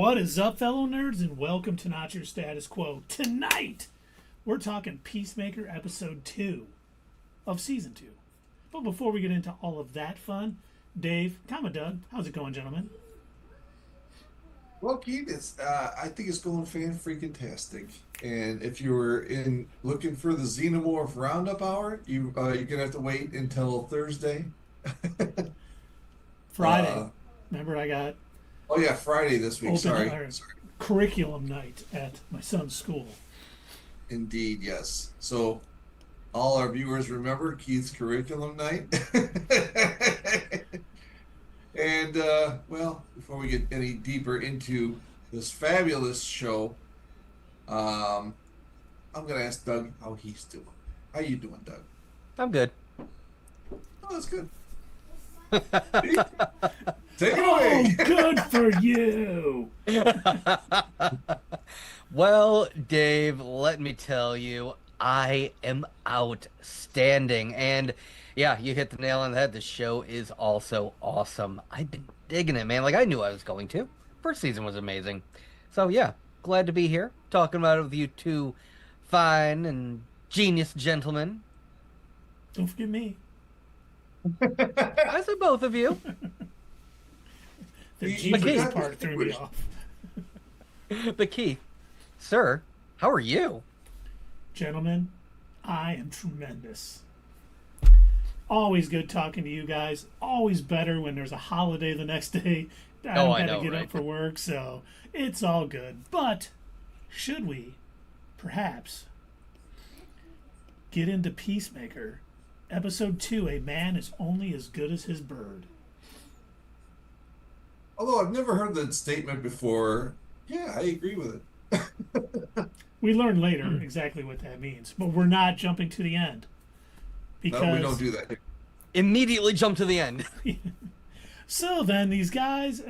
What is up, fellow nerds, and welcome to Not Your Status Quo. Tonight, we're talking Peacemaker Episode 2 of Season 2. But before we get into all of that fun, Dave, Doug, how's it going, gentlemen? Well, Keith, I think it's going fan-freaking-tastic. And if you were looking for the Xenomorph Roundup Hour, you're going to have to wait until Thursday. Friday. Remember, I got... Oh, yeah, Friday this week. Sorry. Curriculum night at my son's school. Indeed, yes. So, all our viewers remember Keith's curriculum night. And, well, before we get any deeper into this fabulous show, I'm going to ask Doug how he's doing. How you doing, Doug? I'm good. Oh, that's good. Take it away. Oh, good for you. Well, Dave, let me tell you, I am outstanding. And yeah, you hit the nail on the head. The show is also awesome. I've been digging it, man. Like I knew I was going to. First season was amazing. So yeah, glad to be here talking about it with you two fine and genius gentlemen. Don't forget me. I said both of you. The genius part threw me off. But Keith, sir, how are you? Gentlemen, I am tremendous. Always good talking to you guys. Always better when there's a holiday the next day. I gotta get up for work, so it's all good. But should we, perhaps, get into Peacemaker, Episode 2, A Man is Only as Good as His Bird? Although I've never heard that statement before, yeah, I agree with it. We learn later exactly what that means, but we're not jumping to the end. Because no, we don't do that. Immediately jump to the end. So then these guys,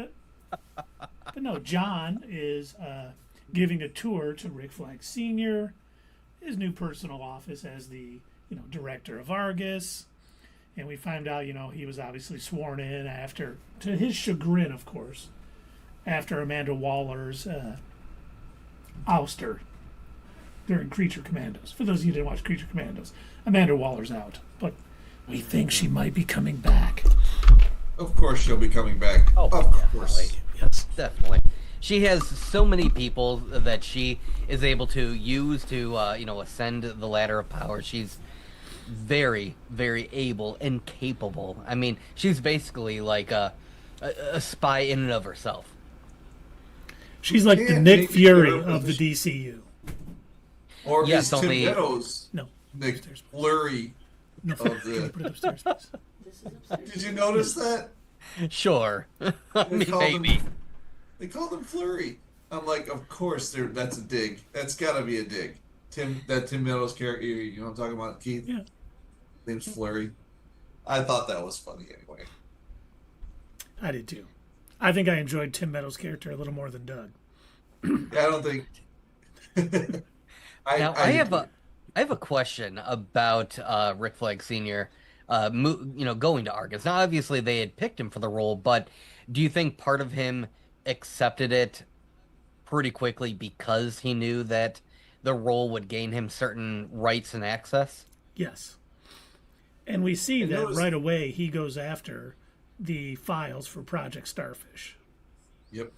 but no, John is giving a tour to Rick Flag Sr., his new personal office as the director of A.R.G.U.S. And we find out, he was obviously sworn in after, to his chagrin, of course, after Amanda Waller's ouster during Creature Commandos. For those of you who didn't watch Creature Commandos, Amanda Waller's out, but we think she might be coming back. Of course she'll be coming back. Oh, of course. Definitely. Yes, definitely. She has so many people that she is able to use to, ascend the ladder of power. She's very, very able and capable. I mean, she's basically like a spy in and of herself. She's like the Nick Fury of the DCU. Or yes, is Tim Meadows no, Nick Flurry no, of the... put it upstairs, please. Did you notice that? Sure. Maybe. They called him Flurry. I'm like, of course, that's a dig. That's got to be a dig. Tim Meadows character, you know what I'm talking about, Keith? Yeah. Name's Flurry. I thought that was funny anyway. I did too. I think I enjoyed Tim Meadows' character a little more than Doug. Yeah, I don't think... I have a question about Rick Flag Sr. Going to A.R.G.U.S. Now, obviously, they had picked him for the role, but do you think part of him accepted it pretty quickly because he knew that the role would gain him certain rights and access? Yes. And we see that right away he goes after the files for Project Starfish. Yep.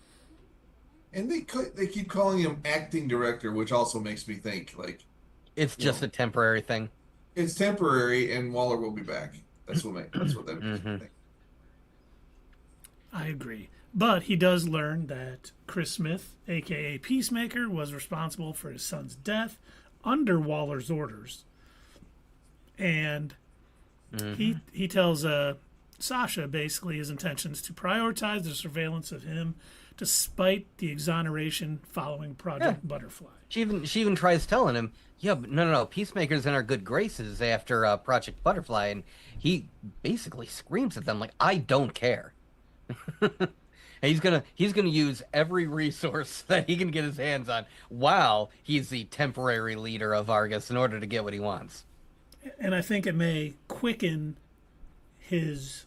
And they keep calling him acting director, which also makes me think like it's just a temporary thing. It's temporary, and Waller will be back. That's what that makes me think. I agree. But he does learn that Chris Smith, a.k.a. Peacemaker, was responsible for his son's death under Waller's orders. And he tells Sasha, basically, his intentions to prioritize the surveillance of him despite the exoneration following Project Butterfly. She even tries telling him, yeah, but no, Peacemaker's in our good graces after Project Butterfly, and he basically screams at them like, I don't care. He's gonna use every resource that he can get his hands on while he's the temporary leader of A.R.G.U.S. in order to get what he wants. And I think it may quicken his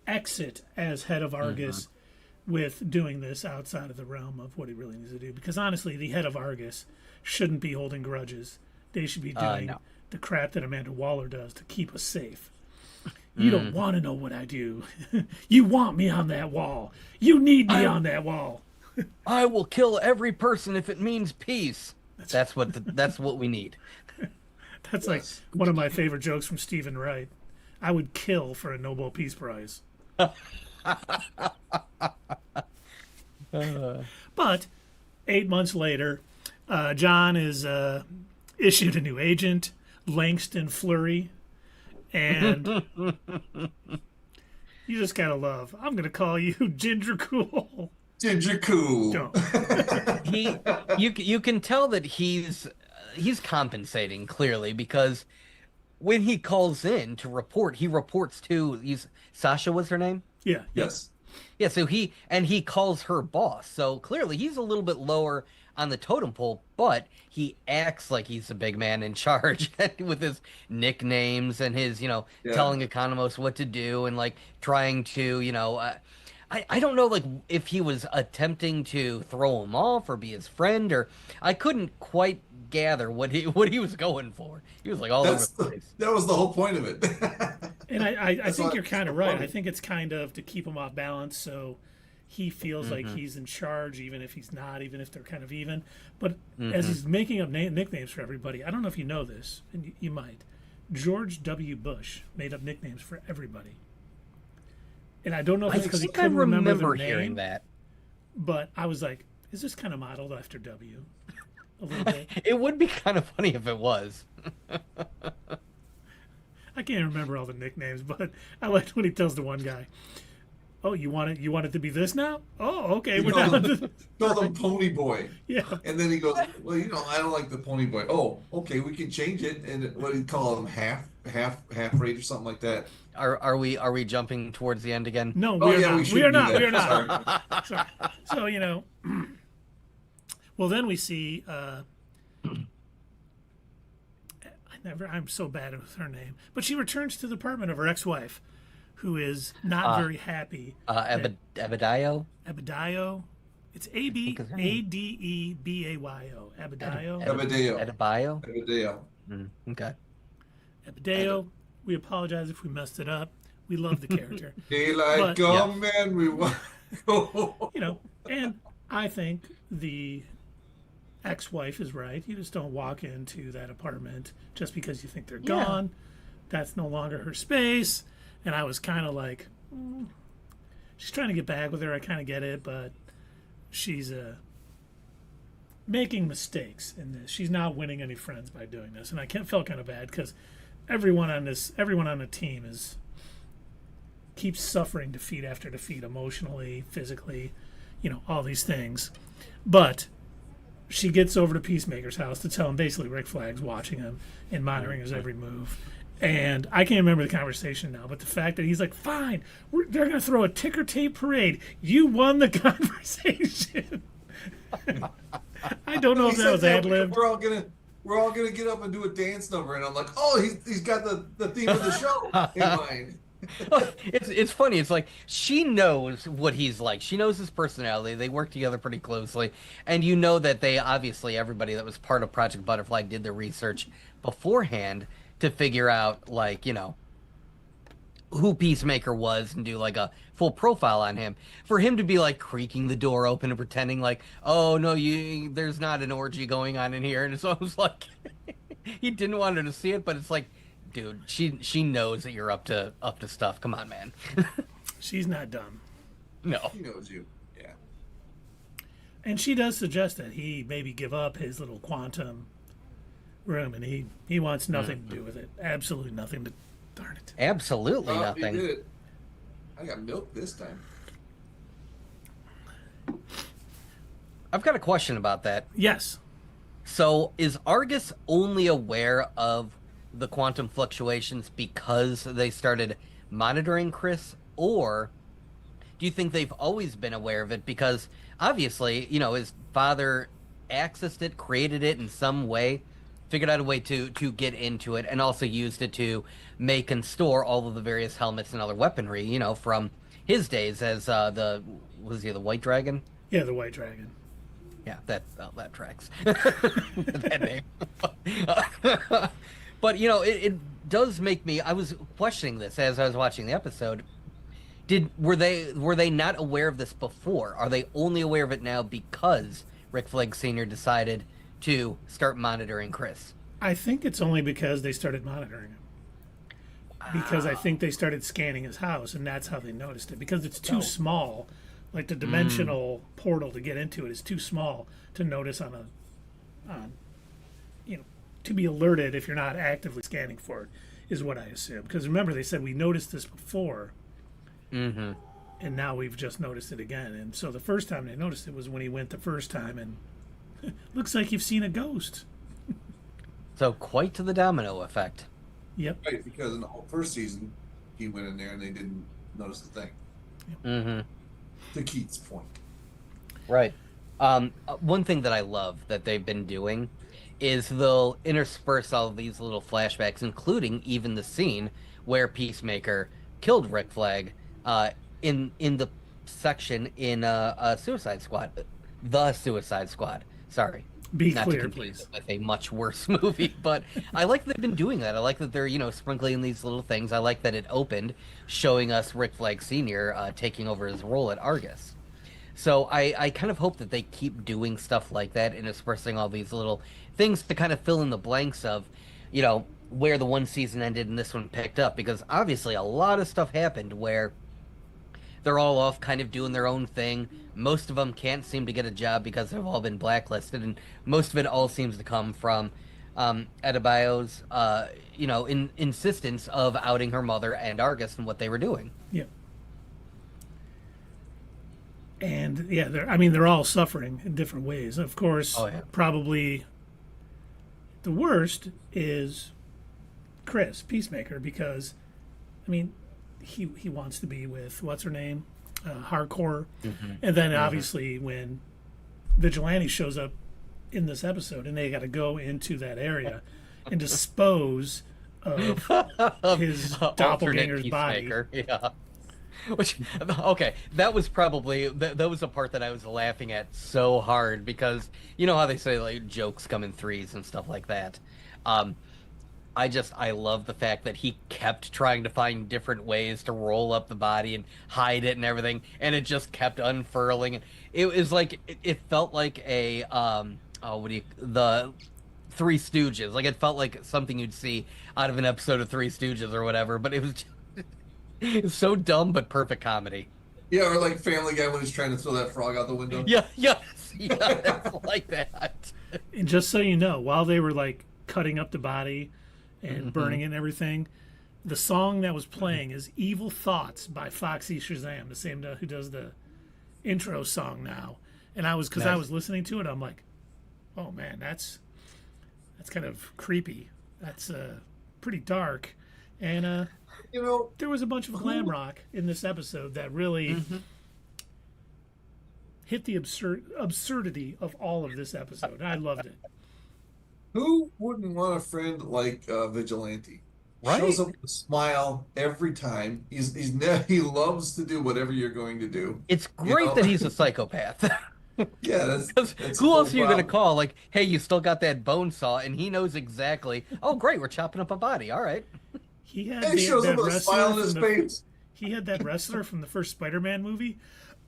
exit as head of A.R.G.U.S. with doing this outside of the realm of what he really needs to do. Because honestly, the head of Argus shouldn't be holding grudges. They should be doing the crap that Amanda Waller does to keep us safe. You don't want to know what I do. You want me on that wall. You need me on that wall. I will kill every person if it means peace. That's what we need. That's like one of my favorite jokes from Stephen Wright. I would kill for a Nobel Peace Prize. But 8 months later, John is issued a new agent, Langston Flurry, and you just gotta love. I'm gonna call you Ginger Cool. Ginger Cool. You can tell that he's compensating clearly, because when he calls in to report, he reports to Sasha was her name? Yeah. Yes. Yeah, so he calls her boss. So clearly he's a little bit lower on the totem pole, but he acts like he's the big man in charge with his nicknames and his, telling Economos what to do and like trying to, I don't know, like, if he was attempting to throw him off or be his friend, or I couldn't quite gather what he was going for. He was like all over the place. That was the whole point of it. And I think you're kind of right. Funny. I think it's kind of to keep him off balance, so he feels like he's in charge, even if he's not, even if they're kind of even. But as he's making up nicknames for everybody, I don't know if you know this, and you might. George W. Bush made up nicknames for everybody. And I don't know if it's because he couldn't remember their name, hearing that. But I was like, is this kind of modeled after W? A little bit. It would be kind of funny if it was. I can't remember all the nicknames, but I liked when he tells the one guy, "Oh, you want it to be this now? Oh, okay, we're down." Call him Pony Boy. Yeah. And then he goes, "Well, I don't like the Pony Boy." Oh, okay, we can change it. And what do you call him? Half rate or something like that. Are we jumping towards the end again? No, we are not. We are not. So well, then we see. I'm so bad with her name, but she returns to the apartment of her ex-wife, who is not very happy. Abedayo. Abedayo. It's Adebayo. Abedayo. Abedayo. Okay. Abedayo. We apologize if we messed it up. We love the character. Daylight come, man. We want. And I think the ex-wife is right. You just don't walk into that apartment just because you think they're gone. That's no longer her space. And I was kind of like, she's trying to get back with her. I kind of get it, but she's making mistakes in this. She's not winning any friends by doing this, and I felt kind of bad because everyone on the team keeps suffering defeat after defeat, emotionally, physically, all these things, but she gets over to Peacemaker's house to tell him basically Rick Flag's watching him and monitoring his every move. And I can't remember the conversation now, but the fact that he's like, fine, they're going to throw a ticker tape parade. You won the conversation. I don't know if that was ad-libbed. We're all gonna get up and do a dance number, and I'm like, oh, he's got the theme of the show in mind. It's funny. It's like she knows what he's like. She knows his personality. They work together pretty closely, and that they obviously, everybody that was part of Project Butterfly did their research beforehand to figure out who Peacemaker was and do like a full profile on him. For him to be like creaking the door open and pretending like, oh no, there's not an orgy going on in here, and it's almost like he didn't want her to see it, but it's like, dude, she knows that you're up to stuff. Come on, man. She's not dumb. No. She knows you. Yeah. And she does suggest that he maybe give up his little quantum room, and he wants nothing to do with it. Absolutely nothing. But darn it. Absolutely nothing. He did it. I got milk this time. I've got a question about that. Yes. So is Argus only aware of the quantum fluctuations because they started monitoring Chris, or do you think they've always been aware of it? Because obviously, his father accessed it, created it in some way, figured out a way to get into it, and also used it to make and store all of the various helmets and other weaponry, from his days as was he the White Dragon? Yeah, the White Dragon. Yeah, that tracks. That name. But it does make me. I was questioning this as I was watching the episode. Were they not aware of this before? Are they only aware of it now because Rick Flag Sr. decided to start monitoring Chris? I think it's only because they started monitoring him. Because I think they started scanning his house, and that's how they noticed it. Because it's too small, like the dimensional portal to get into it is too small to notice on to be alerted if you're not actively scanning for it, is what I assume. Because remember, they said we noticed this before, and now we've just noticed it again. And so the first time they noticed it was when he went the first time, and looks like you've seen a ghost. So quite to the domino effect. Yep. Right, because in the whole first season, he went in there and they didn't notice the thing. Yep. To Keith's point. Right. One thing that I love that they've been doing is they'll intersperse all of these little flashbacks, including even the scene where Peacemaker killed Rick Flag in the section in Suicide Squad. The Suicide Squad. Sorry. Be Not clear, to confuse please. it with a much worse movie, but I like that they've been doing that. I like that they're, sprinkling these little things. I like that it opened showing us Rick Flag Sr. Taking over his role at Argus. So I kind of hope that they keep doing stuff like that and expressing all these little things to kind of fill in the blanks of, where the one season ended and this one picked up. Because obviously a lot of stuff happened where they're all off kind of doing their own thing. Most of them can't seem to get a job because they've all been blacklisted, and most of it all seems to come from A.R.G.U.S, insistence of outing her mother and Argus and what they were doing. Yeah. And yeah, they're all suffering in different ways. Of course, probably the worst is Chris, Peacemaker, because he wants to be with what's her name, Harcourt, and then obviously when Vigilante shows up in this episode, and they got to go into that area and dispose of his doppelganger's body. Yeah. Which, okay, that was probably that was the part that I was laughing at so hard because you know how they say like jokes come in threes and stuff like that. I love the fact that he kept trying to find different ways to roll up the body and hide it and everything, and it just kept unfurling. And it was like it felt like a the Three Stooges. Like it felt like something you'd see out of an episode of Three Stooges or whatever. But it was it's so dumb but perfect comedy. Yeah, or like Family Guy when he's trying to throw that frog out the window. Yeah, it's like that. And just so you know, while they were like cutting up the body and burning it and everything, the song that was playing is Evil Thoughts by Foxy Shazam, the same who does the intro song now. And I was listening to it, I'm like, oh man, that's kind of creepy. That's pretty dark. And there was a bunch of glam rock in this episode that really hit the absurdity of all of this episode. I loved it. Who wouldn't want a friend like Vigilante? Right? Shows up with a smile every time. He loves to do whatever you're going to do. It's great that he's a psychopath. Yeah, that's who else are you going to call? Like, hey, you still got that bone saw, and he knows exactly. Oh, great, we're chopping up a body. All right. He had shows up with a smile on his face. He had that wrestler from the first Spider-Man movie.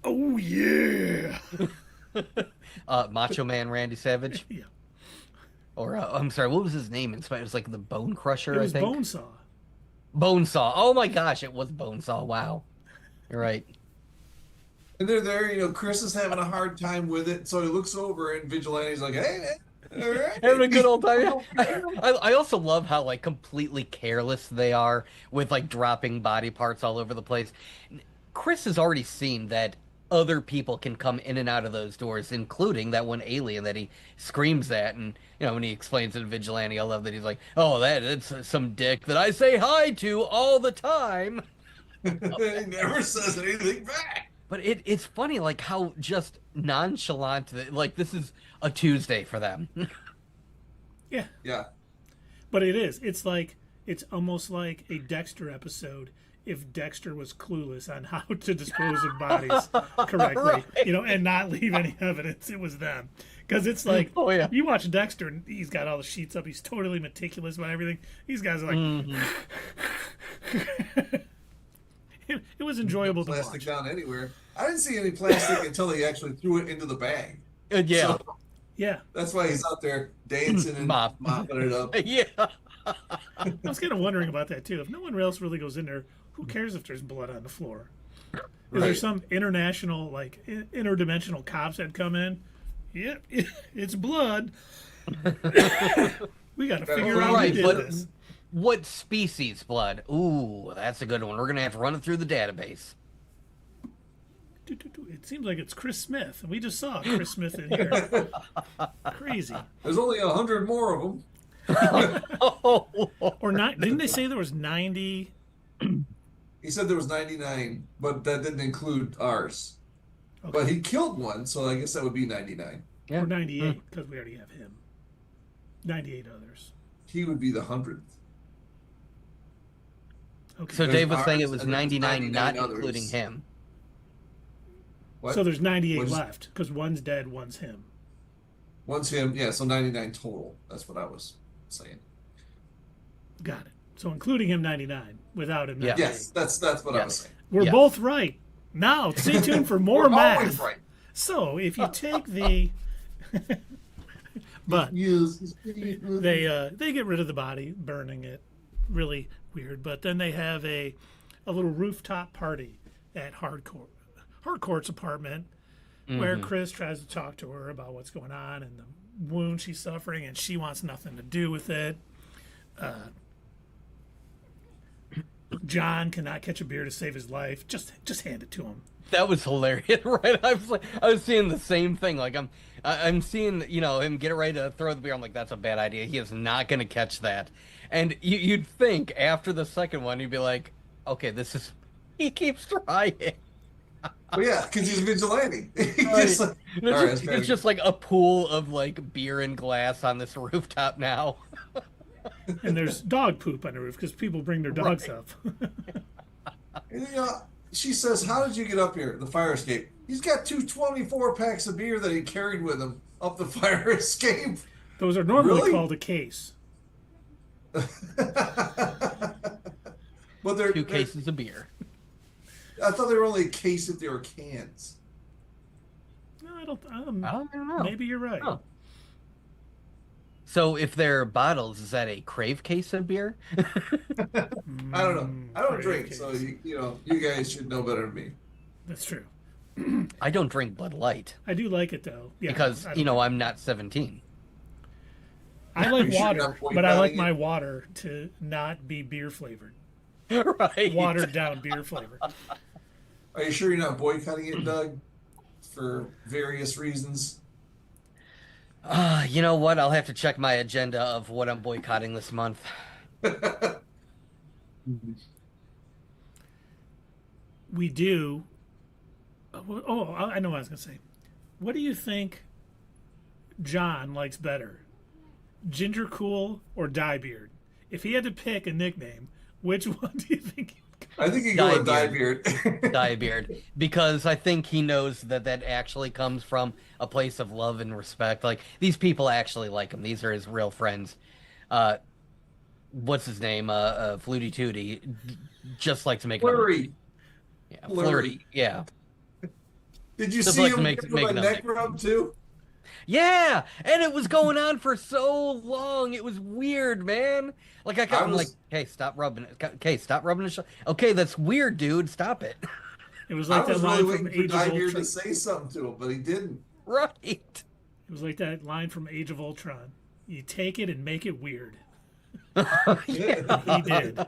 Oh yeah. Macho Man Randy Savage. Yeah. Or I'm sorry, what was his name? It was like the Bone Crusher. It was I think. Bonesaw. Bonesaw. Oh my gosh, it was Bonesaw. Wow. You're right. And they're there, Chris is having a hard time with it, so he looks over and Vigilante's like, hey, man, all right. Having a good old time. I also love how like completely careless they are with like dropping body parts all over the place. Chris has already seen that other people can come in and out of those doors, including that one alien that he screams at. And, when he explains it to Vigilante, I love that he's like, oh, that's some dick that I say hi to all the time. He never says anything back. But it's funny, like, how just nonchalant, like, this is a Tuesday for them. Yeah. Yeah. But it is. It's It's almost like a Dexter episode if Dexter was clueless on how to dispose of bodies correctly, Right. and not leave any evidence. It was them. Because it's like, Oh, yeah. you watch Dexter, and he's got all the sheets up. He's totally meticulous about everything. These guys are like... It was enjoyable to watch. Plastic down anywhere. I didn't see any plastic until they actually threw it into the bag. Yeah. So Yeah. that's why he's out there dancing and mopping it up. Yeah. I was kind of wondering about that, too. If no one else really goes in there, who cares if there's blood on the floor? Is there some international, like, interdimensional cops that come in? Yep, it's blood. We got to figure out who did this. What species blood? Ooh, that's a good one. We're going to have to run it through the database. It seems like it's Chris Smith. We just saw Chris Smith in here. Crazy. There's only 100 more of them. Or not? Didn't they say there was 90? He said there was 99, but that didn't include ours. Okay. But he killed one, so I guess that would be 99. Or 98, because we already have him. 98 others. He would be the 100th. Okay. So Dave was saying it was and then 99, not others. including him. What? So there's 98 left, because one's dead, one's him. One's him, yeah, so 99 total. That's what I was saying. Got it. So including him, 99. Without him, 98. Yes, that's what I was saying. We're both right. Now, stay tuned for more We're math. always right. So if you take the... But they get rid of the body, burning it. Really weird. But then they have a little rooftop party at Harcourt's apartment, where Chris tries to talk to her about what's going on and the wound she's suffering, and she wants nothing to do with it. John cannot catch a beer to save his life. Just hand it to him. That was hilarious, right? I was seeing the same thing. Like I'm seeing, him get ready to throw the beer. I'm like, that's a bad idea. He is not going to catch that. And you'd think after the second one, you'd be like, okay, he keeps trying. Well, yeah, because he's a vigilante. It's just like a pool of like beer and glass on this rooftop now. And there's dog poop on the roof because people bring their dogs up. And, she says, how did you get up here, the fire escape? He's got 24 packs of beer that he carried with him up the fire escape. Those are normally called a case. But they're 2 cases of beer. I thought they were only a case if they were cans. No, I don't know. Maybe you're right. Oh. So if they're bottles, is that a crave case of beer? I don't know. I don't drink, case. so you guys should know better than me. That's true. I don't drink Bud Light. I do like it though. Yeah, because I'm not 17. I like water, but I like my it? water to not be beer flavored. Right. Watered down beer flavor. Are you sure you're not boycotting it, Doug? For various reasons? You know what? I'll have to check my agenda of what I'm boycotting this month. We do. Oh, I know what I was going to say. What do you think John likes better? Ginger Cool or Diebeard? If he had to pick a nickname, which one do you think he would go? I think you go with Diebeard. Diebeard. Because I think he knows that actually comes from a place of love and respect. Like, these people actually like him. These are his real friends. What's his name? Flutie Tootie. Just like to make Flurry. Yeah, Flirty. Yeah. Did you Just see like him make give him a neck rub too? Yeah, and it was going on for so long. It was weird, man. Like I'm like, hey, stop rubbing it. Okay, stop rubbing it. Okay, that's weird, dude. Stop it. It was like that line from Age of Ultron. To say something to him, but he didn't. Right. It was like that line from Age of Ultron. You take it and make it weird. Yeah. He did.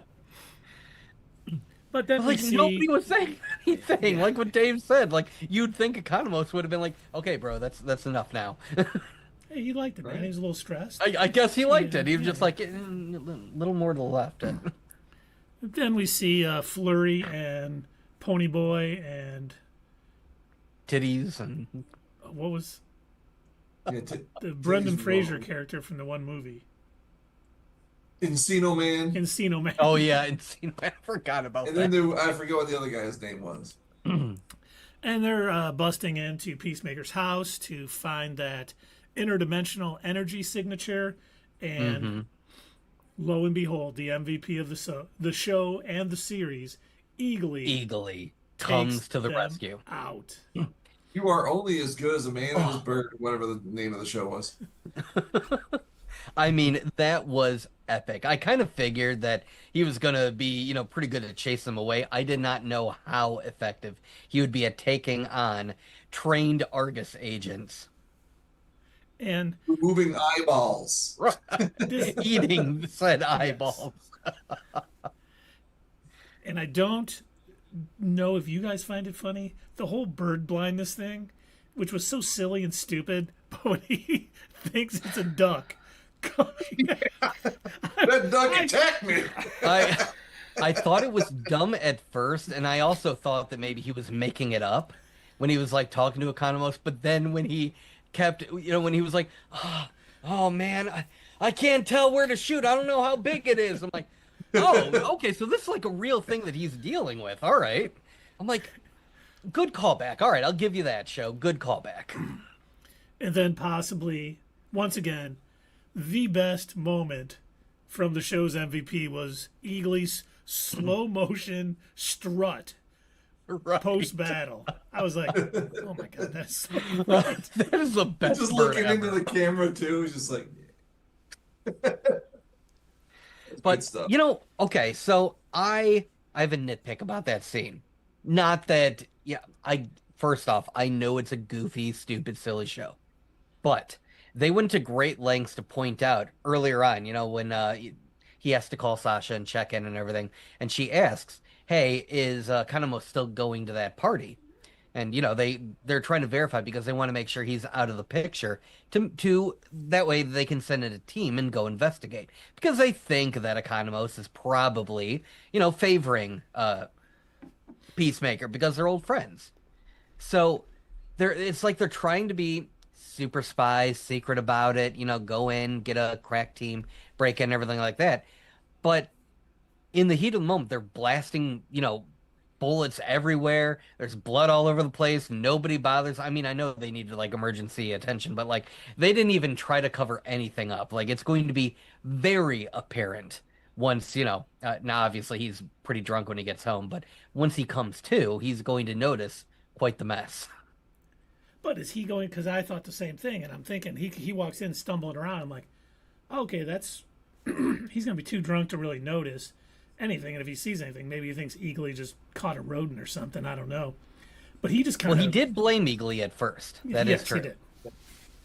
But then like nobody was saying anything. Like what Dave said. Like you'd think Economos would have been like, okay, bro, that's enough now. Hey, he liked it, man. He was a little stressed. I guess he liked it. He was just like a little more to the left. Then we see Flurry and Ponyboy and titties and what was Yeah, the Brendan Fraser character from the one movie? Encino Man. Encino Man. Oh yeah, Encino Man. I forgot about And that. then I forget what the other guy's name was. And they're busting into Peacemaker's house to find that interdimensional energy signature. And lo and behold, the MVP of the show and the series, Eagly comes to the rescue. Out. You are only as good as a man and his bird, whatever the name of the show was. I mean, that was epic. I kind of figured that he was going to be, pretty good at chasing them away. I did not know how effective he would be at taking on trained Argus agents. And removing eyeballs. Eating said eyeballs. And I don't know if you guys find it funny, the whole bird blindness thing, which was so silly and stupid, but when he thinks it's a duck. That duck attacked me. I thought it was dumb at first, and I also thought that maybe he was making it up when he was like talking to Economos, but then when he kept, when he was like, oh man, I can't tell where to shoot. I don't know how big it is. I'm like, oh, okay, so this is like a real thing that he's dealing with. All right. I'm like, good callback. All right, I'll give you that, show. Good callback. And then possibly, once again, the best moment from the show's MVP was Eagly's slow motion strut post battle. I was like, oh my god, that's so great. That is the best. Just looking into the camera too, just like. But okay, so I have a nitpick about that scene. Not that, first off, I know it's a goofy, stupid, silly show, but they went to great lengths to point out earlier on, when he has to call Sasha and check in and everything, and she asks, "Hey, is Kanemo still going to that party?" And they're trying to verify because they want to make sure he's out of the picture to that way they can send in a team and go investigate, because they think that Economos is probably favoring Peacemaker because they're old friends. So it's like they're trying to be super spies, secret about it, go in, get a crack team, break in, everything like that. But in the heat of the moment, they're blasting, bullets everywhere. There's blood all over the place. Nobody bothers. I mean, I know they needed like emergency attention, but like they didn't even try to cover anything up. Like it's going to be very apparent once, now obviously he's pretty drunk when he gets home, but once he comes to, he's going to notice quite the mess. But is he going, because I thought the same thing, and I'm thinking he walks in stumbling around. I'm like, okay, that's he's going to be too drunk to really notice anything, and if he sees anything, maybe he thinks Eagly just caught a rodent or something. I don't know. But he just kind of... Well, he did blame Eagly at first. That is true. He did.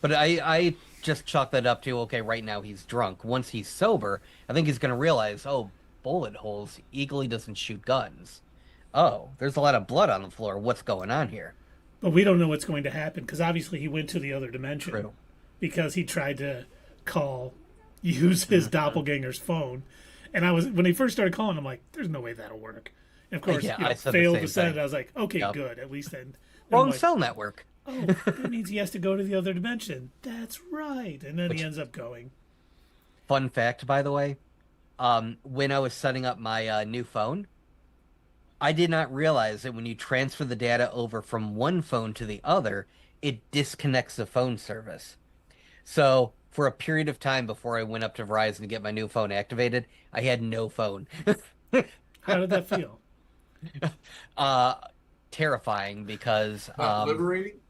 But I just chalked that up to, okay, right now he's drunk. Once he's sober, I think he's going to realize, oh, bullet holes, Eagly doesn't shoot guns. Oh, there's a lot of blood on the floor. What's going on here? But we don't know what's going to happen, because obviously he went to the other dimension. True. Because he tried to use his doppelganger's phone. And when he first started calling, I'm like, there's no way that'll work. And of course, I failed to send it. I was like, okay, good. At least then. Wrong cell network. Oh, that means he has to go to the other dimension. That's right. And then he ends up going. Fun fact, by the way, when I was setting up my new phone, I did not realize that when you transfer the data over from one phone to the other, it disconnects the phone service. So for a period of time before I went up to Verizon to get my new phone activated, I had no phone. How did that feel? Terrifying, because liberating?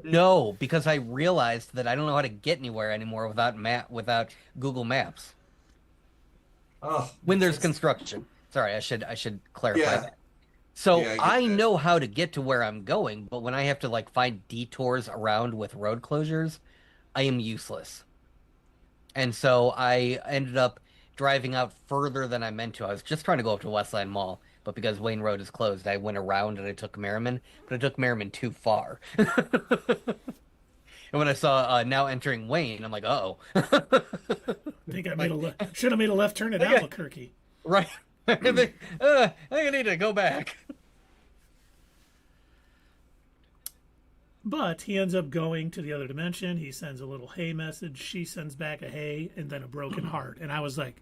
No, because I realized that I don't know how to get anywhere anymore without Google Maps. Oh, when there's construction. Sorry, I should clarify that. So I know how to get to where I'm going, but when I have to like find detours around with road closures, I am useless. And so I ended up driving out further than I meant to. I was just trying to go up to Westland Mall, but because Wayne Road is closed, I went around and I took Merriman, but I took Merriman too far. And when I saw now entering Wayne, I'm like, uh-oh. I think I should have made a left turn at Albuquerque. Right. I think I need to go back. But he ends up going to the other dimension. He sends a little hey message. She sends back a hey and then a broken heart. And I was like,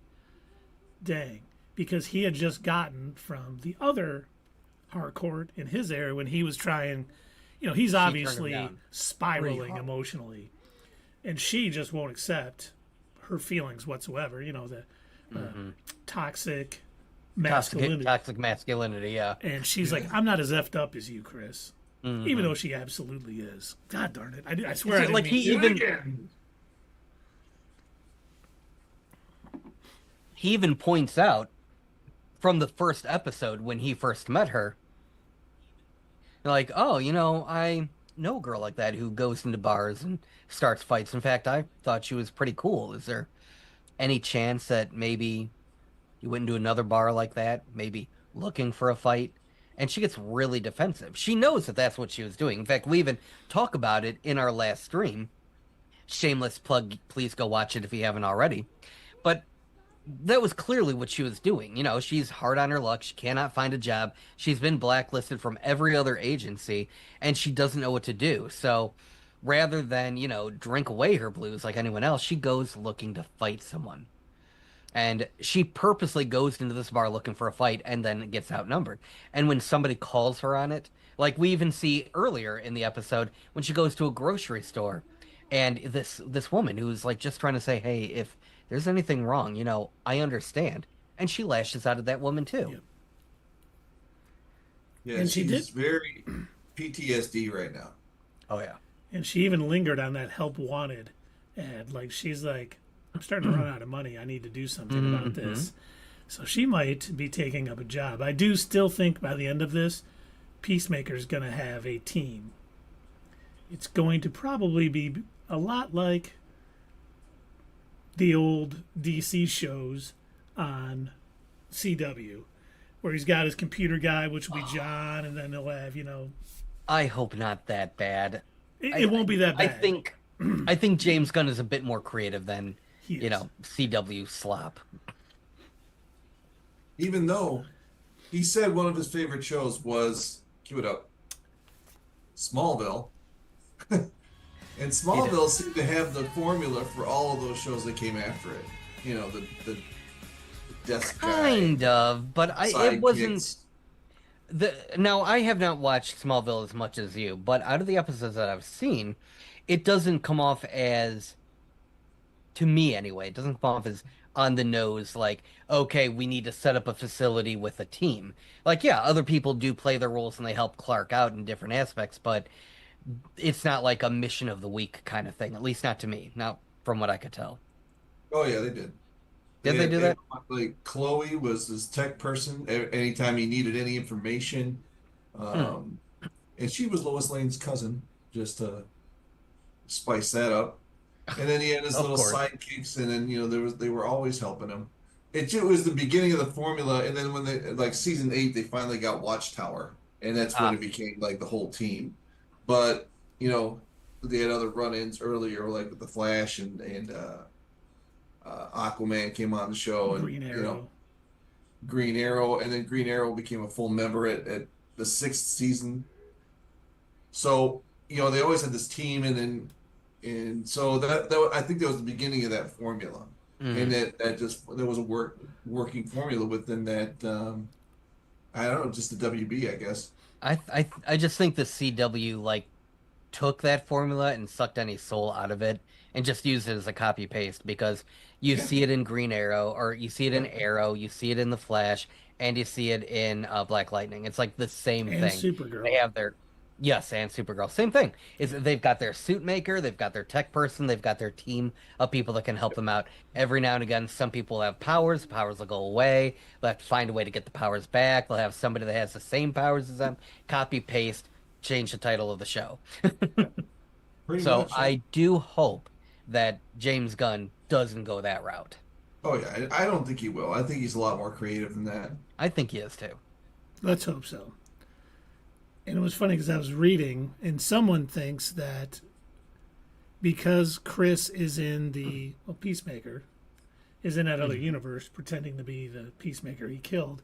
dang, because he had just gotten from the other Harcourt in his era when he was trying, he's obviously spiraling emotionally, and she just won't accept her feelings whatsoever. The toxic masculinity. Toxic masculinity, yeah. And she's like, I'm not as effed up as you, Chris. Even though she absolutely is. God darn it. I swear I didn't like he even points out from the first episode when he first met her, like, oh, I know a girl like that who goes into bars and starts fights. In fact, I thought she was pretty cool. Is there any chance that maybe you went into another bar like that, maybe looking for a fight? And she gets really defensive. She knows that that's what she was doing. In fact, we even talk about it in our last stream. Shameless plug, please go watch it if you haven't already. But that was clearly what she was doing. She's hard on her luck. She cannot find a job. She's been blacklisted from every other agency, and she doesn't know what to do. So rather than, drink away her blues like anyone else, she goes looking to fight someone. And she purposely goes into this bar looking for a fight and then gets outnumbered. And when somebody calls her on it, like we even see earlier in the episode when she goes to a grocery store and this woman who's like just trying to say, hey, if there's anything wrong, I understand. And she lashes out at that woman too. Yeah, and she's very PTSD right now. Oh, yeah. And she even lingered on that help wanted ad. Like, she's like, I'm starting to run out of money. I need to do something about this. So she might be taking up a job. I do still think by the end of this, Peacemaker's going to have a team. It's going to probably be a lot like the old DC shows on CW, where he's got his computer guy, which will be John, and then he'll have, I hope not that bad. It won't be that bad. I think James Gunn is a bit more creative than CW slop. Even though he said one of his favorite shows was, cue it up, Smallville. And Smallville seemed to have the formula for all of those shows that came after it. The desk guy. Kind of, but it wasn't... Kicks. Now, I have not watched Smallville as much as you, but out of the episodes that I've seen, it doesn't come off as, to me anyway, it doesn't come off as on the nose, like, okay, we need to set up a facility with a team. Like, yeah, other people do play their roles and they help Clark out in different aspects, but it's not like a mission of the week kind of thing, at least not to me, not from what I could tell. Oh, yeah, they did. Did they do that? Like, Chloe was this tech person anytime he needed any information. And she was Lois Lane's cousin, just to spice that up. And then he had his little sidekicks, and then they were always helping him. It was the beginning of the formula, and then when they like season 8, they finally got Watchtower, and that's when it became like the whole team. But they had other run-ins earlier, like with the Flash and Aquaman came on the show, and Green Arrow, and then Green Arrow became a full member at the 6th season. So they always had this team, and so that I think that was the beginning of that formula, and that there was a working formula within that. I don't know, just the WB, I guess. I just think the CW took that formula and sucked any soul out of it and just used it as a copy paste, because you see it in Green Arrow, or you see it in Arrow, you see it in the Flash, and you see it in Black Lightning. It's like the same thing. Supergirl. They have their and Supergirl. Same thing. They've got their suit maker, they've got their tech person, they've got their team of people that can help them out. Every now and again, some people have powers. Powers will go away. They'll have to find a way to get the powers back. They'll have somebody that has the same powers as them. Copy, paste, change the title of the show. So I do hope that James Gunn doesn't go that route. Oh, yeah. I don't think he will. I think he's a lot more creative than that. I think he is, too. Let's hope so. And it was funny because I was reading, and someone thinks that because Chris is in the Peacemaker, is in that other universe pretending to be the Peacemaker he killed,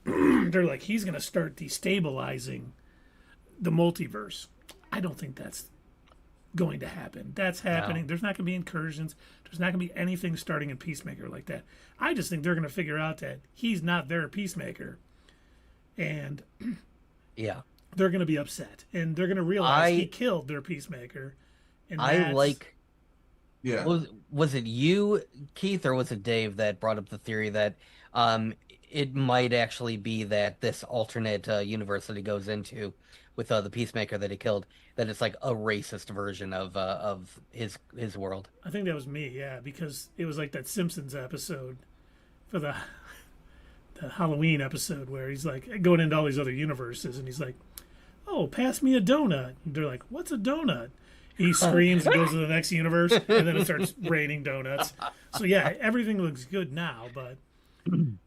they're like, he's going to start destabilizing the multiverse. I don't think that's going to happen. That's happening. No. There's not going to be incursions. There's not going to be anything starting in Peacemaker like that. I just think they're going to figure out that he's not their Peacemaker, and Yeah. they're going to be upset, and they're going to realize he killed their Peacemaker. And I like. Yeah. Was it you, Keith, or was it Dave that brought up the theory that it might actually be that this alternate universe that he goes into with the Peacemaker that he killed, that it's like a racist version of his world? I think that was me, yeah, because it was like that Simpsons episode for the Halloween episode where he's like going into all these other universes, and he's like, "Oh, pass me a donut." And they're like, "What's a donut?" He screams and goes to the next universe, and then it starts raining donuts. So yeah, everything looks good now, but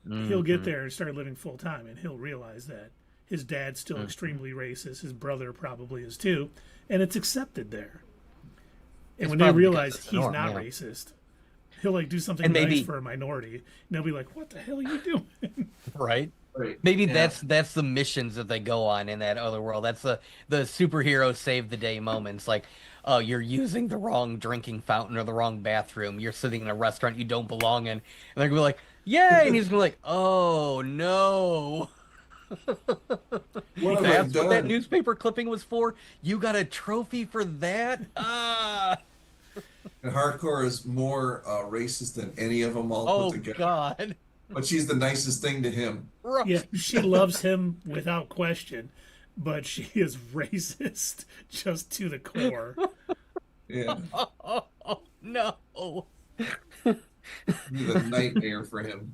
he'll get there and start living full time, and he'll realize that his dad's still extremely racist. His brother probably is too, and it's accepted there. And when they realize he's not racist, he'll like do something nice for a minority, and they'll be like, "What the hell are you doing?" Right. Maybe that's the missions that they go on in that other world. That's the superhero save the day moments. Like, oh, you're using the wrong drinking fountain or the wrong bathroom. You're sitting in a restaurant you don't belong in. And they're gonna be like, "Yay!" And he's gonna be like, "Oh no." That's what that newspaper clipping was for? You got a trophy for that? Ah. And Harcourt is more racist than any of them all put together. Oh God. But she's the nicest thing to him. Right. Yeah, she loves him without question, but she is racist just to the core. Yeah. Oh, no. He's a nightmare for him.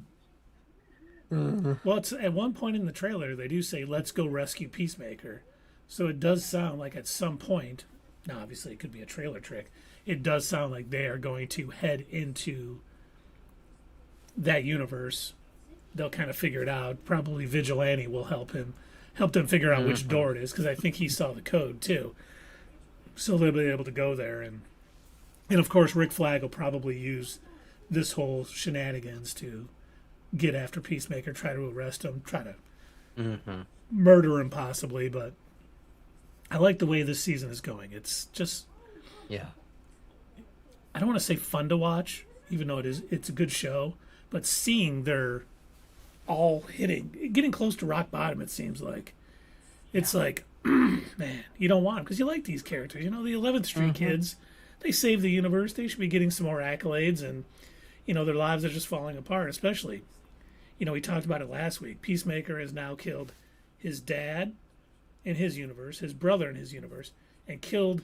Well, it's, at one point in the trailer, they do say, "Let's go rescue Peacemaker." So it does sound like at some point, now obviously it could be a trailer trick, it does sound like they are going to head into that universe. They'll kind of figure it out. Probably Vigilante will help them figure out which door it is, because I think he saw the code too. So they'll be able to go there, and of course Rick Flag will probably use this whole shenanigans to get after Peacemaker, try to arrest him, try to murder him possibly. But I like the way this season is going. It's just, yeah, I don't want to say fun to watch, even though it's a good show, but seeing they're all getting close to rock bottom, it seems like. It's like, man, you don't want them because you like these characters. You know, the 11th Street kids, they saved the universe. They should be getting some more accolades, and, you know, their lives are just falling apart, especially, you know, we talked about it last week. Peacemaker has now killed his dad in his universe, his brother in his universe, and killed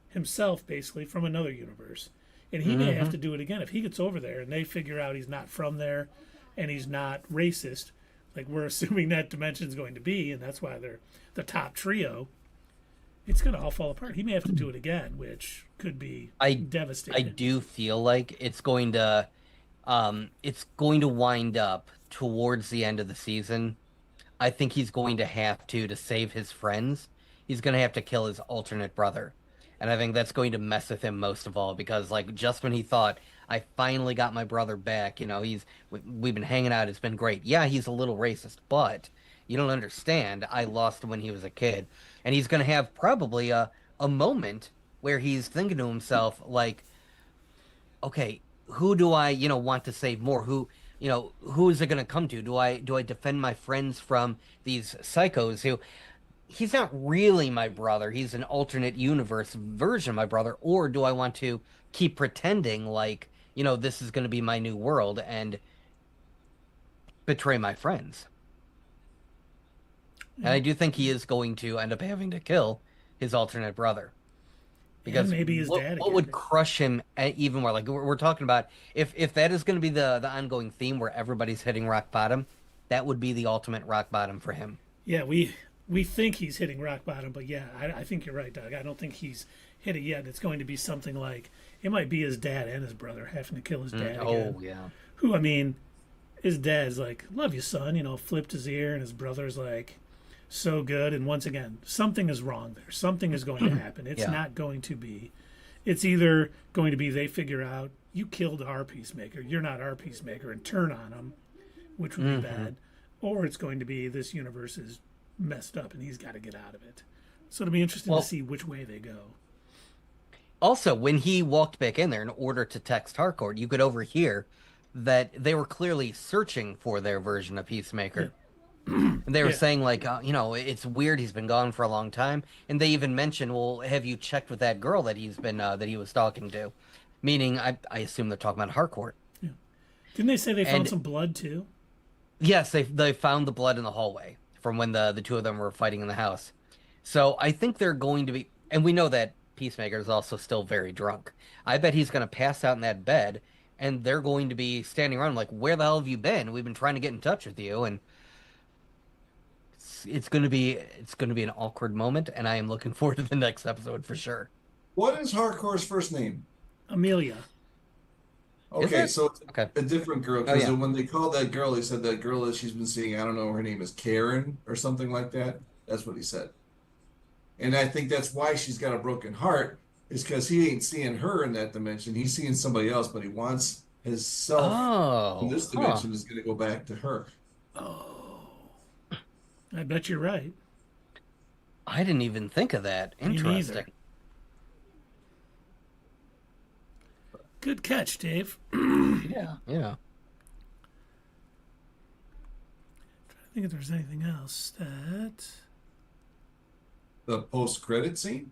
himself basically from another universe. And he may have to do it again if he gets over there and they figure out he's not from there and he's not racist, like we're assuming that dimension's going to be, and that's why they're the top trio. It's going to all fall apart. He may have to do it again, which could be devastating. I do feel like it's going to wind up towards the end of the season. I think he's going to have to save his friends. He's going to have to kill his alternate brother. And I think that's going to mess with him most of all, because like just when he thought, I finally got my brother back, you know, we've been hanging out, it's been great. Yeah, he's a little racist, but you don't understand. I lost him when he was a kid. And he's going to have probably a moment where he's thinking to himself, like, okay, who do I, you know, want to save more? Who is it going to come to? Do I defend my friends from these psychos who, he's not really my brother, he's an alternate universe version of my brother, or do I want to keep pretending like, you know, this is going to be my new world and betray my friends? And I do think he is going to end up having to kill his alternate brother. Because maybe his dad what would crush him even more? Like we're talking about, if that is going to be the ongoing theme where everybody's hitting rock bottom, that would be the ultimate rock bottom for him. Yeah, we think he's hitting rock bottom, but yeah, I think you're right, Doug. I don't think he's hit it yet. It's going to be something like, it might be his dad and his brother having to kill his dad again. Oh, yeah. Who, I mean, his dad's like, "Love you, son," you know, flipped his ear, and his brother's like, "So good." And once again, something is wrong there. Something is going to happen. It's not going to be. It's either going to be they figure out, you killed our Peacemaker, you're not our Peacemaker, and turn on him, which would be bad. Or it's going to be this universe is messed up and he's got to get out of it. So it'll be interesting to see which way they go. Also, when he walked back in there in order to text Harcourt, you could overhear that they were clearly searching for their version of Yeah. Peacemaker. And they were Yeah. saying like, it's weird he's been gone for a long time. And they even mentioned, well, have you checked with that girl that he was talking to? Meaning, I assume they're talking about Harcourt. Yeah. Didn't they say they found And some blood too? yes, they found the blood in the hallway from when the two of them were fighting in the house. So I think they're going to be, and we know that Peacemaker is also still very drunk. I bet he's going to pass out in that bed, and they're going to be standing around like, "Where the hell have you been? We've been trying to get in touch with you." And it's going to be an awkward moment, and I am looking forward to the next episode for sure. What is Harcourt's first name? Amelia. Okay, so it's Okay. a different girl Oh because yeah. when they called that girl, he said that girl that she's been seeing, I don't know, her name is Karen or something like that. That's what he said. And I think that's why she's got a broken heart, is because he ain't seeing her in that dimension. He's seeing somebody else, but he wants his self in Oh, this huh. dimension is going to go back to her. Oh, I bet you're right. I didn't even think of that. Me neither. Interesting. Good catch, Dave. Yeah, yeah. I think if there's anything else that. The post-credit scene?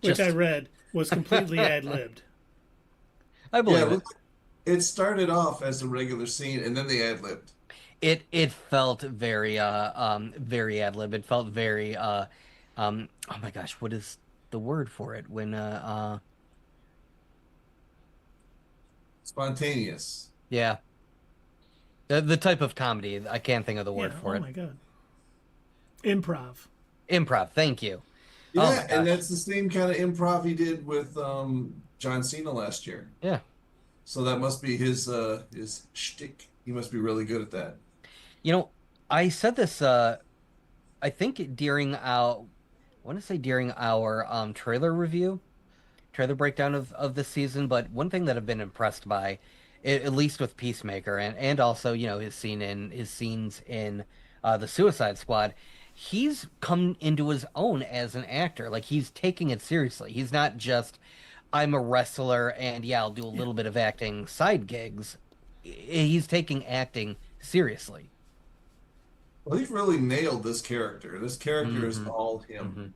Which I Just, read was completely ad-libbed. I Yeah, believe it. it started off as a regular scene and then they ad-libbed. It felt very ad lib. It felt very oh my gosh, what is the word for it when Spontaneous. yeah, the type of comedy. I can't think of the Yeah. word for Oh it. my god. Improv. Improv. Thank you. Oh my Yeah, and gosh. that's the same kind of improv he did with John Cena last year. Yeah. So that must be his shtick. He must be really good at that. You know, I said this I think during our I want to say during our trailer review, trailer breakdown of this season, but one thing that I've been impressed by, at least with Peacemaker and also, his scenes in the Suicide Squad, he's come into his own as an actor. Like he's taking it seriously. He's not just I'm a wrestler and yeah, I'll do a Yeah. little bit of acting side gigs. He's taking acting seriously. Well, he really nailed this character. This character is Hmm. all him. Hmm.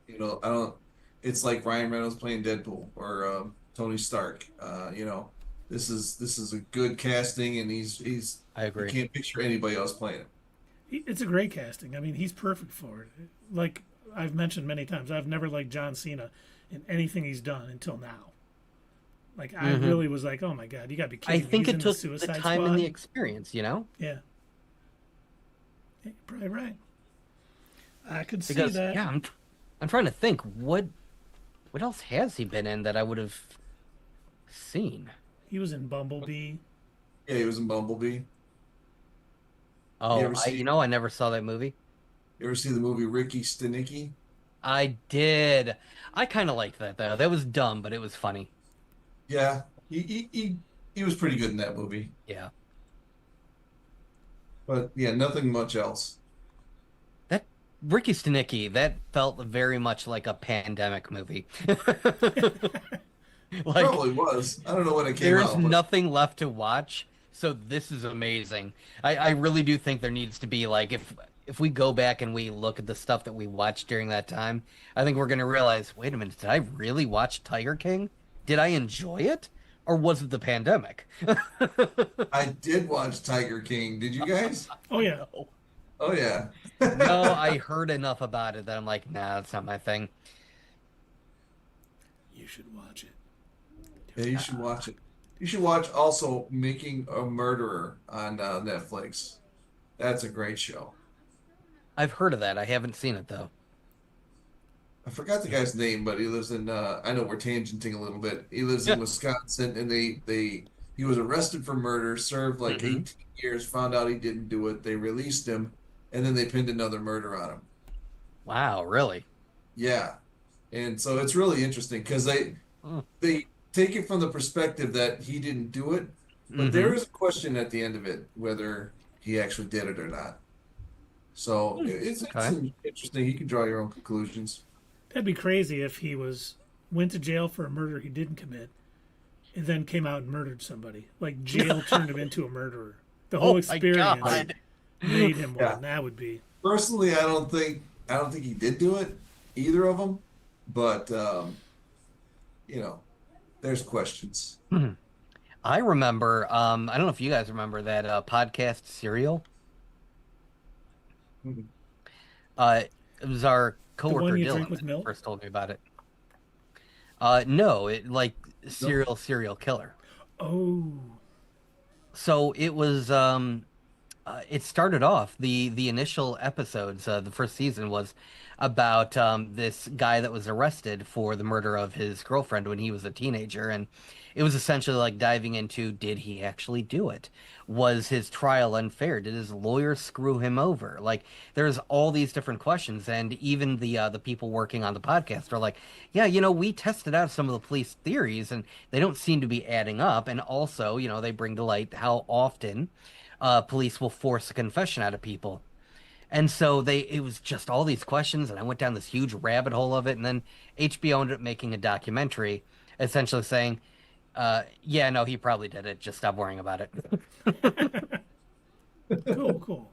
I don't. It's like Ryan Reynolds playing Deadpool or Tony Stark. This is a good casting, and he's I you agree. can't picture anybody else playing it. It's a great casting. I mean, he's perfect for it. Like I've mentioned many times, I've never liked John Cena in anything he's done until now. Like I Hmm. really was like, oh my god, you got to be I kidding me! think He's it in the took the Suicide time and the Squad. experience. Yeah, yeah, you're probably right. I could see Because that. yeah, I'm trying to think what else has he been in that I would have seen? He was in Bumblebee. Yeah, he was in Bumblebee. You Oh, ever see I never saw that movie. you ever see the movie Ricky Stenicki? I did. I kind of liked that though. That was dumb, but it was funny. Yeah, he was pretty good in that movie. Yeah. But yeah, nothing much else. That Ricky Stenicki, that felt very much like a pandemic movie. Like Probably was. I don't know when it came there's out, but nothing left to watch, so this is amazing. I really do think there needs to be like if we go back and we look at the stuff that we watched during that time, I think we're gonna realize, wait a minute, did I really watch Tiger King? Did I enjoy it? Or was it the pandemic? I did watch Tiger King. Did you guys? Oh yeah, No. Oh yeah. No, I heard enough about it that I'm like, nah, that's not my thing. you should watch it. Yeah, you should watch it. You should watch also Making a Murderer on Netflix. That's a great show. I've heard of that. I haven't seen it though. I forgot the guy's name, but he lives in. I know we're tangenting a little bit. He lives in Wisconsin, and he was arrested for murder, served like Hmm. 18 years, found out he didn't do it. They released him, and then they pinned another murder on him. Wow, really? Yeah, and so it's really interesting because they take it from the perspective that he didn't do it, but Mm-hmm. there is a question at the end of it whether he actually did it or not. So it's Okay. interesting. You can draw your own conclusions. That'd be crazy if he went to jail for a murder he didn't commit, and then came out and murdered somebody. Like jail turned him into a murderer. The whole experience made him one. That would be. Personally, I don't think he did do it, either of them. But there's questions. I remember. I don't know if you guys remember that podcast Serial. Mm-hmm. It was our coworker the one you Dylan drink with milk? First told me about it. No, it like serial killer. Oh. So it was. It started off the initial episodes. The first season was about this guy that was arrested for the murder of his girlfriend when he was a teenager, and it was essentially like diving into, did he actually do it? Was his trial unfair? Did his lawyer screw him over? Like, there's all these different questions, and even the people working on the podcast are like, yeah, we tested out some of the police theories, and they don't seem to be adding up. And also, they bring to light how often police will force a confession out of people. And so it was just all these questions, and I went down this huge rabbit hole of it, and then HBO ended up making a documentary essentially saying, yeah, no, he probably did it. Just stop worrying about it. Cool.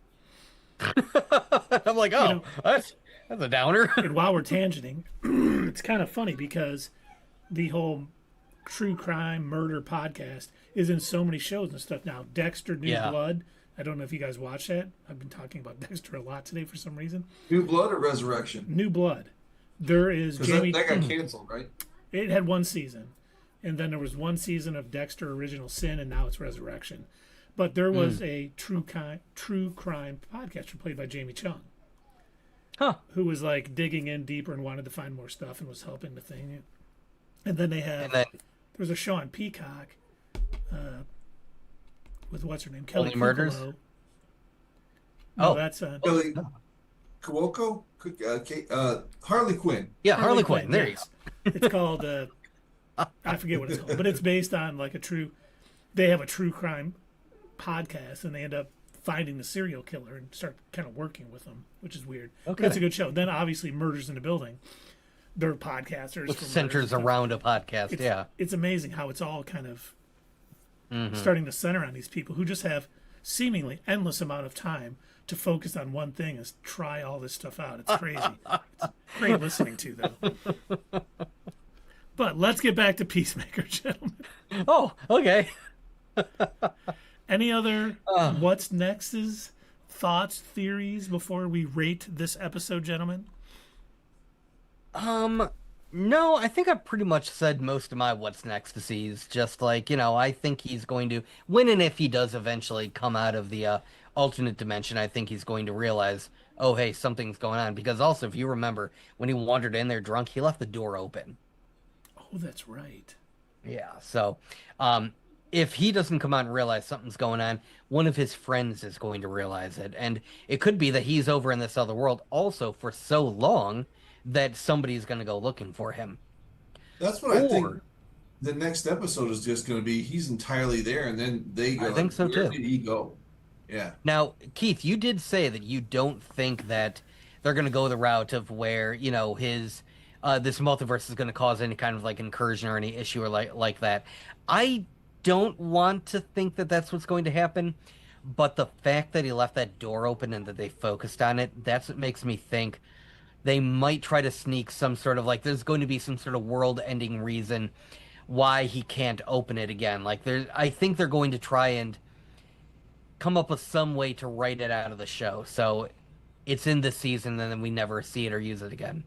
I'm like, that's a downer. And while we're tangenting, it's kind of funny because the whole true crime murder podcast is in so many shows and stuff now. Dexter, New Blood. I don't know if you guys watch that. I've been talking about Dexter a lot today for some reason. New Blood or Resurrection? New Blood. There is Jamie. That got canceled, right? It had one season. And then there was one season of Dexter Original Sin, and now it's Resurrection. But there was a true crime podcaster played by Jamie Chung, who was like digging in deeper and wanted to find more stuff and was helping the thing. And then there was a show on Peacock with what's her name, Kelly Murders. No, that's Kelly Cuoco, Harley Quinn. Yeah, Harley Quinn. There you go. It's called. I forget what it's called, but it's based on they have a true crime podcast, and they end up finding the serial killer and start kind of working with them, which is weird. Okay. But it's a good show. Then obviously Murders in the Building. They're podcasters. Which centers around a podcast, It's amazing how it's all kind of starting to center on these people who just have seemingly endless amount of time to focus on one thing and try all this stuff out. It's crazy. It's great listening to, though. But let's get back to Peacemaker, gentlemen. Oh, okay. Any other what's next's thoughts, theories before we rate this episode, gentlemen? No, I think I've pretty much said most of my what's next to sees. Just like, I think he's going to win, and if he does eventually come out of the alternate dimension, I think he's going to realize, oh, hey, something's going on. Because also, if you remember, when he wandered in there drunk, he left the door open. Oh, that's right. Yeah, so if he doesn't come out and realize something's going on, one of his friends is going to realize it. And it could be that he's over in this other world also for so long that somebody's going to go looking for him. That's what I think. The next episode is just going to be he's entirely there, and then they go, I think so too. Where did he go? Yeah. Now, Keith, you did say that you don't think that they're going to go the route of where, his... this multiverse is going to cause any kind of like incursion or any issue or like that. I don't want to think that that's what's going to happen, but the fact that he left that door open and that they focused on it, that's what makes me think they might try to sneak some sort of like there's going to be some sort of world-ending reason why he can't open it again. Like I think they're going to try and come up with some way to write it out of the show. So it's in this season and then we never see it or use it again.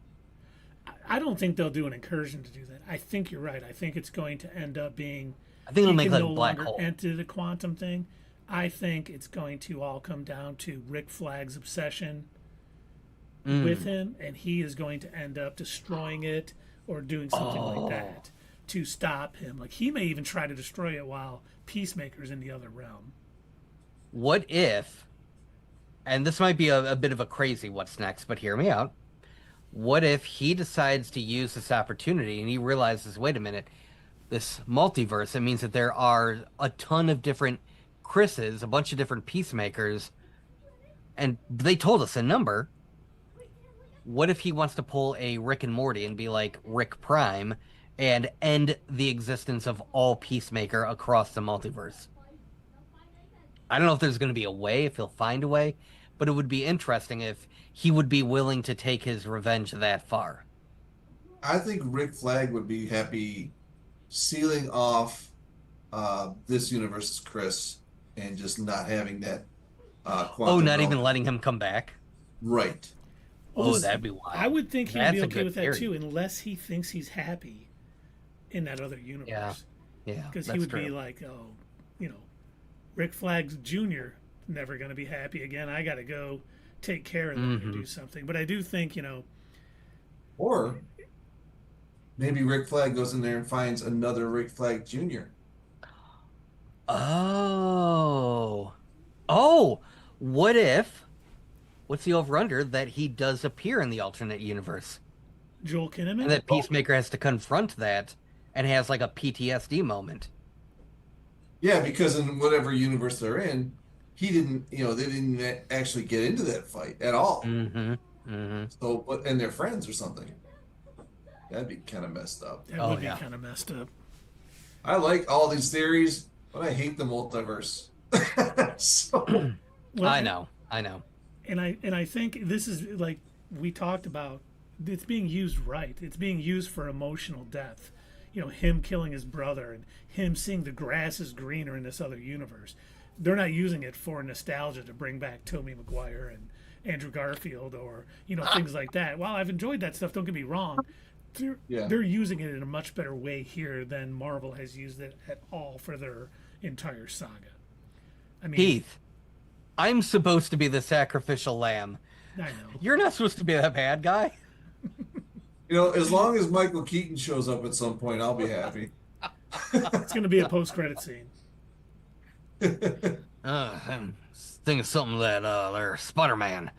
I don't think they'll do an incursion to do that. I think you're right. I think it's going to end up being. I think it'll make like a black hole. Enter the quantum thing. I think it's going to all come down to Rick Flag's obsession with him, and he is going to end up destroying it or doing something like that to stop him. Like he may even try to destroy it while Peacemaker's in the other realm. What if? And this might be a bit of a crazy what's next, but hear me out. What if he decides to use this opportunity and he realizes, wait a minute, this multiverse, it means that there are a ton of different Chris's, a bunch of different Peacemakers, and they told us a number. what if he wants to pull a Rick and Morty and be like Rick Prime and end the existence of all Peacemaker across the multiverse? I don't know if there's going to be a way, if he'll find a way, but it would be interesting if he would be willing to take his revenge that far. I think Rick Flag would be happy sealing off this universe's Chris and just not having that Oh, quantum not realm. even letting him come back? Right. Oh, that'd be wild. I would think he'd That's be a okay good with that theory. too, unless he thinks he's happy in that other universe. Yeah. Yeah, Because he that's would true. be like, oh, you know, Rick Flags Jr. never going to be happy again. I got to go take care of them or do something. But I do think, Or maybe Rick Flag goes in there and finds another Rick Flag Jr. Oh. Oh, what if, what's the over-under that he does appear in the alternate universe? Joel Kinnaman. And that Peacemaker has to confront that and has like a PTSD moment. Yeah, because in whatever universe they're in, he didn't, they didn't actually get into that fight at all. Mm-hmm. Mm-hmm. So, and they're friends or something. That'd be kind of messed up. That Oh, would be yeah. kind of messed up. I like all these theories, but I hate the multiverse. So, Well, I know. And I think this is like we talked about. It's being used right. It's being used for emotional depth. Him killing his brother and him seeing the grass is greener in this other universe. They're not using it for nostalgia to bring back Tobey Maguire and Andrew Garfield or things like that. While I've enjoyed that stuff, don't get me wrong. They're using it in a much better way here than Marvel has used it at all for their entire saga. I mean, Heath, I'm supposed to be the sacrificial lamb. I know. You're not supposed to be that bad guy. as long as Michael Keaton shows up at some point, I'll be happy. It's going to be a post-credit scene. I'm thinking of something that there, Spider-Man.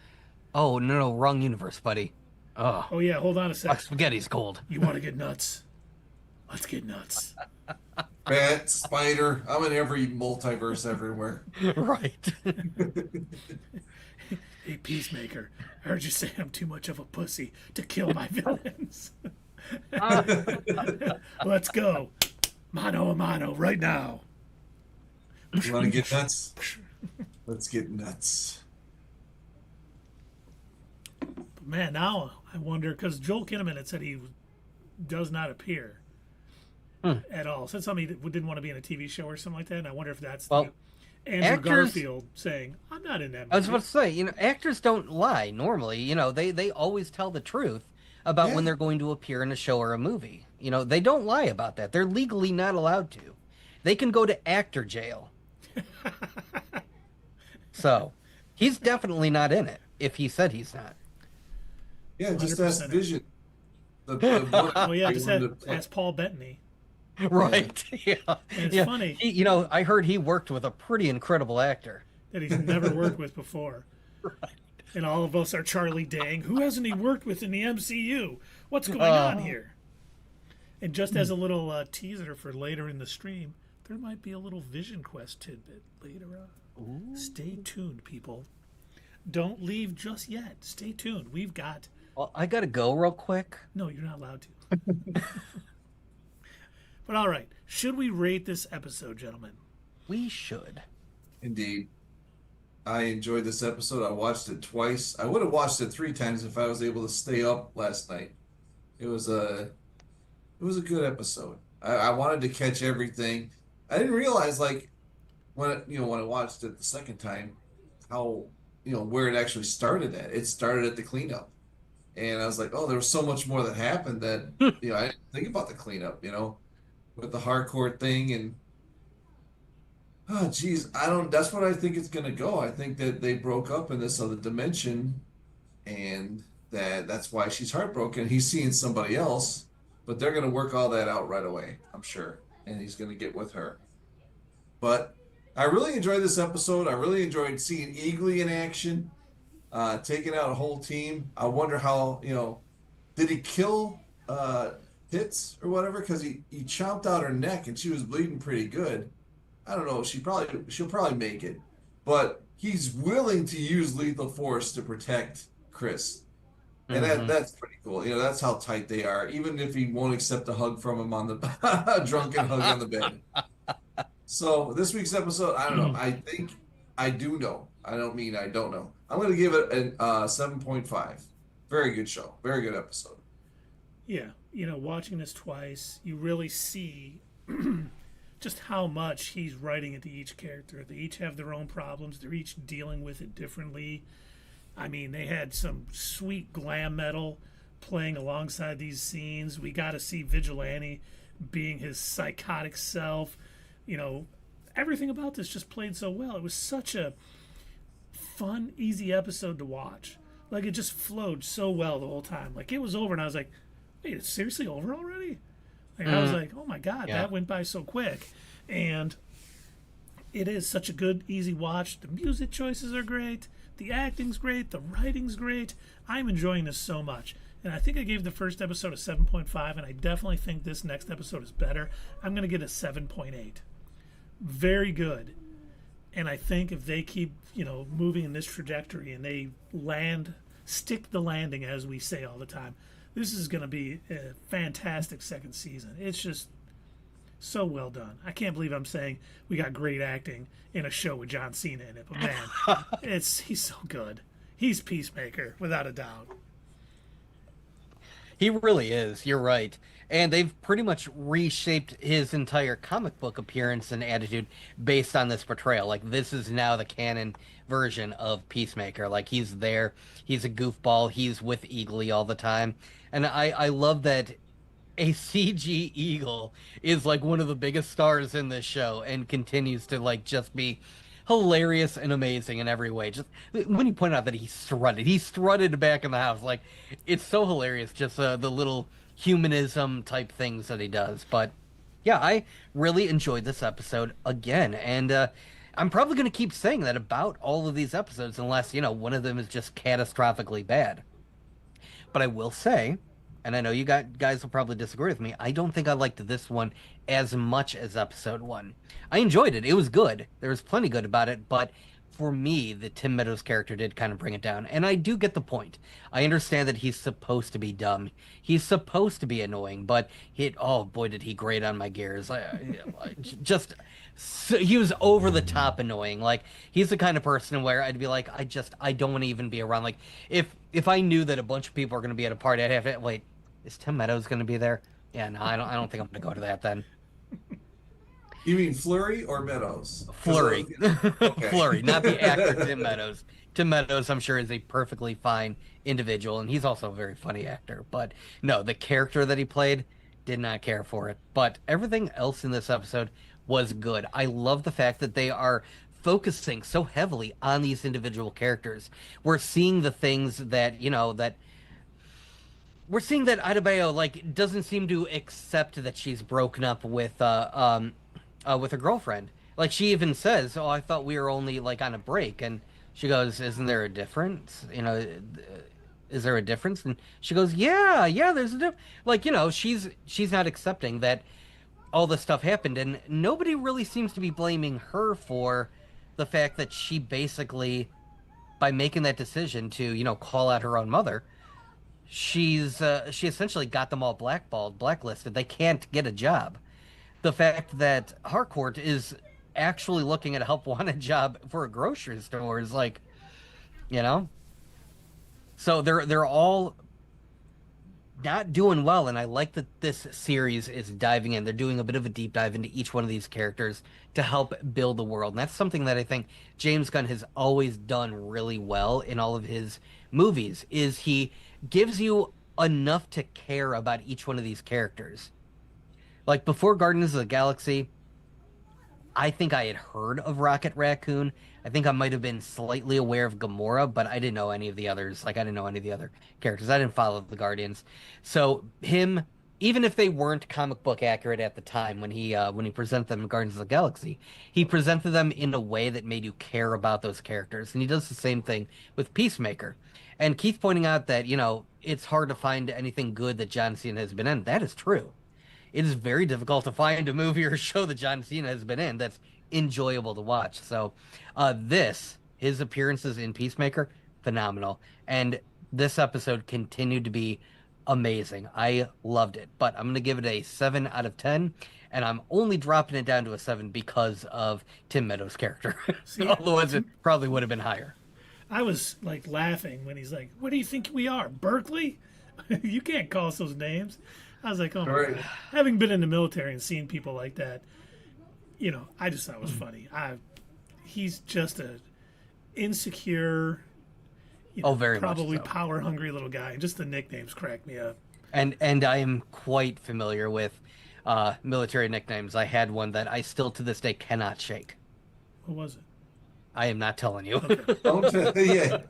Oh no, wrong universe, buddy. Oh yeah, hold on a My sec. spaghetti's cold. You want to get nuts? Let's get nuts. Bat, Spider, I'm in every multiverse everywhere. Right. Hey, Peacemaker, I heard you say I'm too much of a pussy to kill my villains. Let's go. Mano a mano, right now. You want to get nuts? Let's get nuts. But man, now I wonder, because Joel Kinnaman had said he does not appear at all. Said something he didn't want to be in a TV show or something like that, and I wonder if that's Well, Andrew actors- Garfield saying, I'm not in that movie. I was about to say, actors don't lie normally. They always tell the truth about when Yeah. they're going to appear in a show or a movie. They don't lie about that. They're legally not allowed to. They can go to actor jail. So, he's definitely not in it if he said he's not. Yeah, just 100%. ask Vision. Oh yeah, just the- ask Paul Bettany. Right. Yeah. And it's Yeah. funny I heard he worked with a pretty incredible actor. that he's never worked with before. Right. And all of us are Charlie Dang. Who hasn't he worked with in the MCU? What's going on here? And just as a little teaser for later in the stream, there might be a little Vision Quest tidbit later on. Ooh. Stay tuned, people. Don't leave just yet. Stay tuned. We've got... Well, I gotta go real quick. No, you're not allowed to. But all right. Should we rate this episode, gentlemen? We should. Indeed. I enjoyed this episode. I watched it twice. I would have watched it 3 times if I was able to stay up last night. It was a good episode. I wanted to catch everything. I didn't realize when I watched it the second time how where it actually started at. It started at the cleanup. And I was like, oh, there was so much more that happened that I didn't think about the cleanup, with the Harcourt thing and oh geez, that's what I think it's gonna go. I think that they broke up in this other dimension and that's why she's heartbroken. He's seeing somebody else, but they're gonna work all that out right away, I'm sure. And he's gonna get with her. But I really enjoyed this episode. I really enjoyed seeing Eagly in action, taking out a whole team. I wonder how, did he kill Hits or whatever? Because he chomped out her neck and she was bleeding pretty good. I don't know. She'll probably make it, but he's willing to use lethal force to protect Chris. And Mm-hmm. that's pretty cool. You know, that's how tight they are. Even if he won't accept a hug from him on the drunken hug on the bed. So this week's episode, I don't know. I think I do know. I don't mean I don't know. I'm going to give it a 7.5. Very good show. Very good episode. Yeah, watching this twice, you really see just how much he's writing into each character. They each have their own problems. They're each dealing with it differently. I mean, they had some sweet glam metal playing alongside these scenes. We got to see Vigilante being his psychotic self. Everything about this just played so well. It was such a fun, easy episode to watch. Like, it just flowed so well the whole time. Like, it was over, and I was like, wait, it's seriously over already? Like, I was like, oh my God, that went by so quick. And it is such a good, easy watch. The music choices are great. The acting's great. The writing's great. I'm enjoying this so much. And I think I gave the first episode a 7.5, and I definitely think this next episode is better. I'm going to get a 7.8. Very good. And I think if they keep, moving in this trajectory and they stick the landing, as we say all the time, this is going to be a fantastic second season. It's just so well done. I can't believe I'm saying we got great acting in a show with John Cena in it, but man, he's so good. He's Peacemaker, without a doubt. He really is. You're right. And they've pretty much reshaped his entire comic book appearance and attitude based on this portrayal. Like, this is now the canon version of Peacemaker. Like, he's there. He's a goofball. He's with Eagly all the time. And I love that a CG Eagle is like one of the biggest stars in this show and continues to like just be hilarious and amazing in every way. Just when you point out that he strutted back in the house, like it's so hilarious. Just the little humanism type things that he does. But yeah, I really enjoyed this episode again, and I'm probably going to keep saying that about all of these episodes, unless one of them is just catastrophically bad. But I will say, and I know you guys will probably disagree with me, I don't think I liked this one as much as episode one. I enjoyed it. It was good. There was plenty good about it, but for me, the Tim Meadows character did kind of bring it down. And I do get the point. I understand that he's supposed to be dumb. He's supposed to be annoying, but oh boy, did he grate on my gears. Just, so, he was over the top annoying. Like, he's the kind of person where I'd be like, I don't want to even be around. Like, if I knew that a bunch of people are going to be at a party, I'd have to, wait, is Tim Meadows going to be there? Yeah, no, I don't think I'm going to go to that then. You mean Flurry or Meadows? Flurry. Okay. Flurry, not the actor Tim Meadows. Tim Meadows, I'm sure, is a perfectly fine individual, and he's also a very funny actor. But no, the character that he played, did not care for it. But everything else in this episode was good. I love the fact that they are focusing so heavily on these individual characters. We're seeing the things that, that we're seeing that Adebayo like doesn't seem to accept that she's broken up with her girlfriend. Like, she even says, "Oh, I thought we were only like on a break," and she goes, "Isn't there a difference? Is there a difference?" And she goes, "Yeah, there's a difference." Like, she's not accepting that all this stuff happened, and nobody really seems to be blaming her for the fact that she basically, by making that decision to call out her own mother, she essentially got them all blacklisted. They can't get a job. The fact that Harcourt is actually looking at a help wanted job for a grocery store is like, so they're all not doing well, and I like that this series is diving in. They're doing a bit of a deep dive into each one of these characters to help build the world. And that's something that I think James Gunn has always done really well in all of his movies, is he gives you enough to care about each one of these characters. Like, before Guardians of the Galaxy, I think I had heard of Rocket Raccoon. I think I might have been slightly aware of Gamora, but I didn't know any of the others. Like, I didn't know any of the other characters. I didn't follow the Guardians. So him, even if they weren't comic book accurate at the time when he presented them in Guardians of the Galaxy, he presented them in a way that made you care about those characters. And he does the same thing with Peacemaker. And Keith pointing out that, it's hard to find anything good that John Cena has been in. That is true. It is very difficult to find a movie or show that John Cena has been in that's enjoyable to watch. So his appearances in Peacemaker, phenomenal. And this episode continued to be amazing. I loved it, but I'm going to give it a 7 out of 10, and I'm only dropping it down to a 7 because of Tim Meadows' character. See, Otherwise, it probably would have been higher. I was like laughing when he's like, "What do you think we are, Berkeley? You can't call us those names." I was like, "Oh my God." Having been in the military and seen people like that, I just thought it was funny. He's just a insecure, very probably much so. power hungry little guy. And just the nicknames crack me up. And I am quite familiar with military nicknames. I had one that I still to this day cannot shake. What was it? I am not telling you. Okay. Don't. Yeah.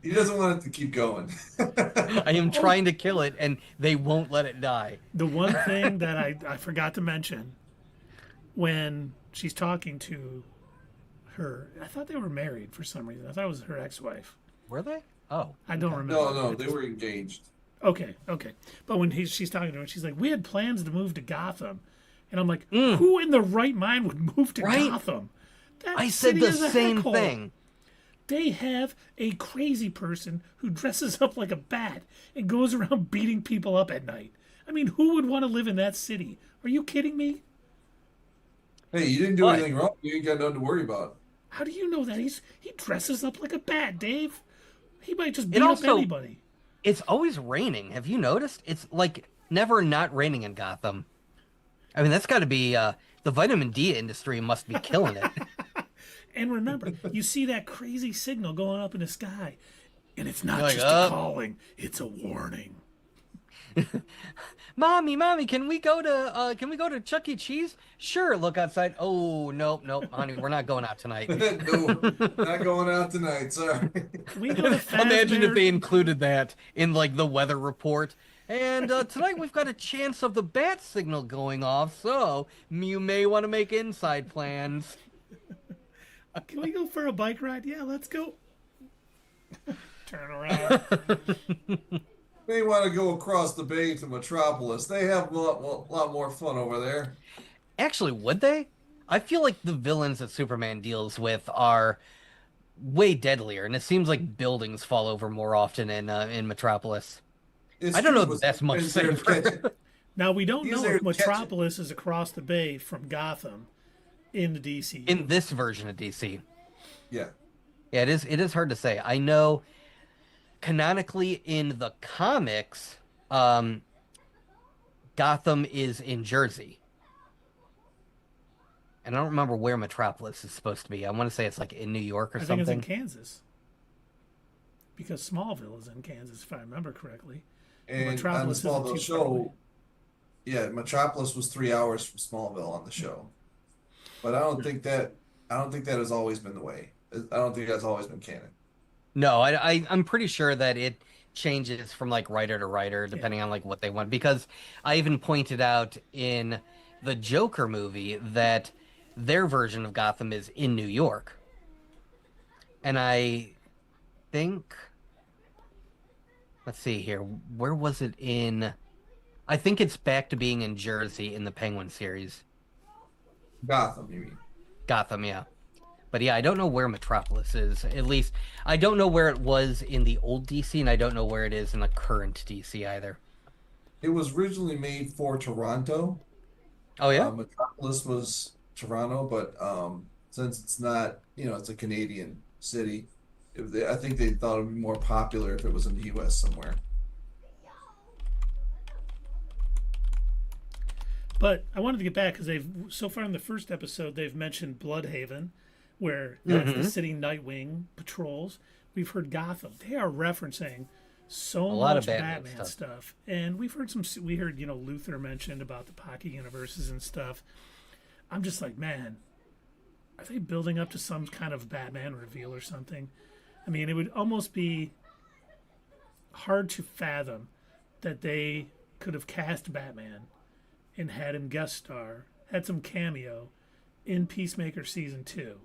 He doesn't want it to keep going. I am trying to kill it, and they won't let it die. The one thing that I forgot to mention when she's talking to her, I thought they were married for some reason. I thought it was her ex-wife. Were they? Oh. I don't remember. No, they were engaged. Okay. But when she's talking to her, she's like, "We had plans to move to Gotham." And I'm like, who in the right mind would move to Gotham? I said the same thing. They have a crazy person who dresses up like a bat and goes around beating people up at night. I mean, who would want to live in that city? Are you kidding me? Hey, you didn't do anything wrong. You ain't got nothing to worry about. How do you know that? He dresses up like a bat, Dave. He might just beat up anybody. It's always raining. Have you noticed? It's like never not raining in Gotham. I mean, that's got to be the vitamin D industry must be killing it. And remember, you see that crazy signal going up in the sky, and it's not just a calling; it's a warning. Mommy, can we go to Chuck E. Cheese? Sure. Look outside. Oh, nope, honey, we're not going out tonight. No, not going out tonight. Sorry. We go to Imagine if they included that in like the weather report. And tonight we've got a chance of the bat signal going off, so you may want to make inside plans. Can we go for a bike ride? Yeah, let's go. Turn around. They want to go across the bay to Metropolis. They have a lot more fun over there. Actually, would they? I feel like the villains that Superman deals with are way deadlier, and it seems like buildings fall over more often in Metropolis. I don't know if that's much safer. Now, we don't know if Metropolis is across the bay from Gotham in the DC. In this version of DC. Yeah. Yeah, it is hard to say. I know canonically in the comics, Gotham is in Jersey. And I don't remember where Metropolis is supposed to be. I want to say it's like in New York or something. I think it's in Kansas. Because Smallville is in Kansas, if I remember correctly. And Metropolis on the Smallville show, Metropolis was 3 hours from Smallville on the show. But I don't think that has always been the way. I don't think that's always been canon. No, I'm pretty sure that it changes from like writer to writer depending on like what they want. Because I even pointed out in the Joker movie that their version of Gotham is in New York. And I think, let's see here, where was it in? I think it's back to being in Jersey in the Penguin series. Gotham, you mean? Gotham, yeah. But yeah, I don't know where Metropolis is. At least, I don't know where it was in the old DC, and I don't know where it is in the current DC either. It was originally made for Toronto. Oh, yeah? Metropolis was Toronto, but since it's not, it's a Canadian city, I think they thought it would be more popular if it was in the U.S. somewhere. But I wanted to get back because so far in the first episode they've mentioned Bloodhaven, where that's the sitting Nightwing patrols. We've heard Gotham. They are referencing so much Batman stuff, and we've heard We heard Luthor mentioned about the pocket universes and stuff. I'm just like, man, are they building up to some kind of Batman reveal or something? I mean, it would almost be hard to fathom that they could have cast Batman and had him guest star, had some cameo in Peacemaker Season 2,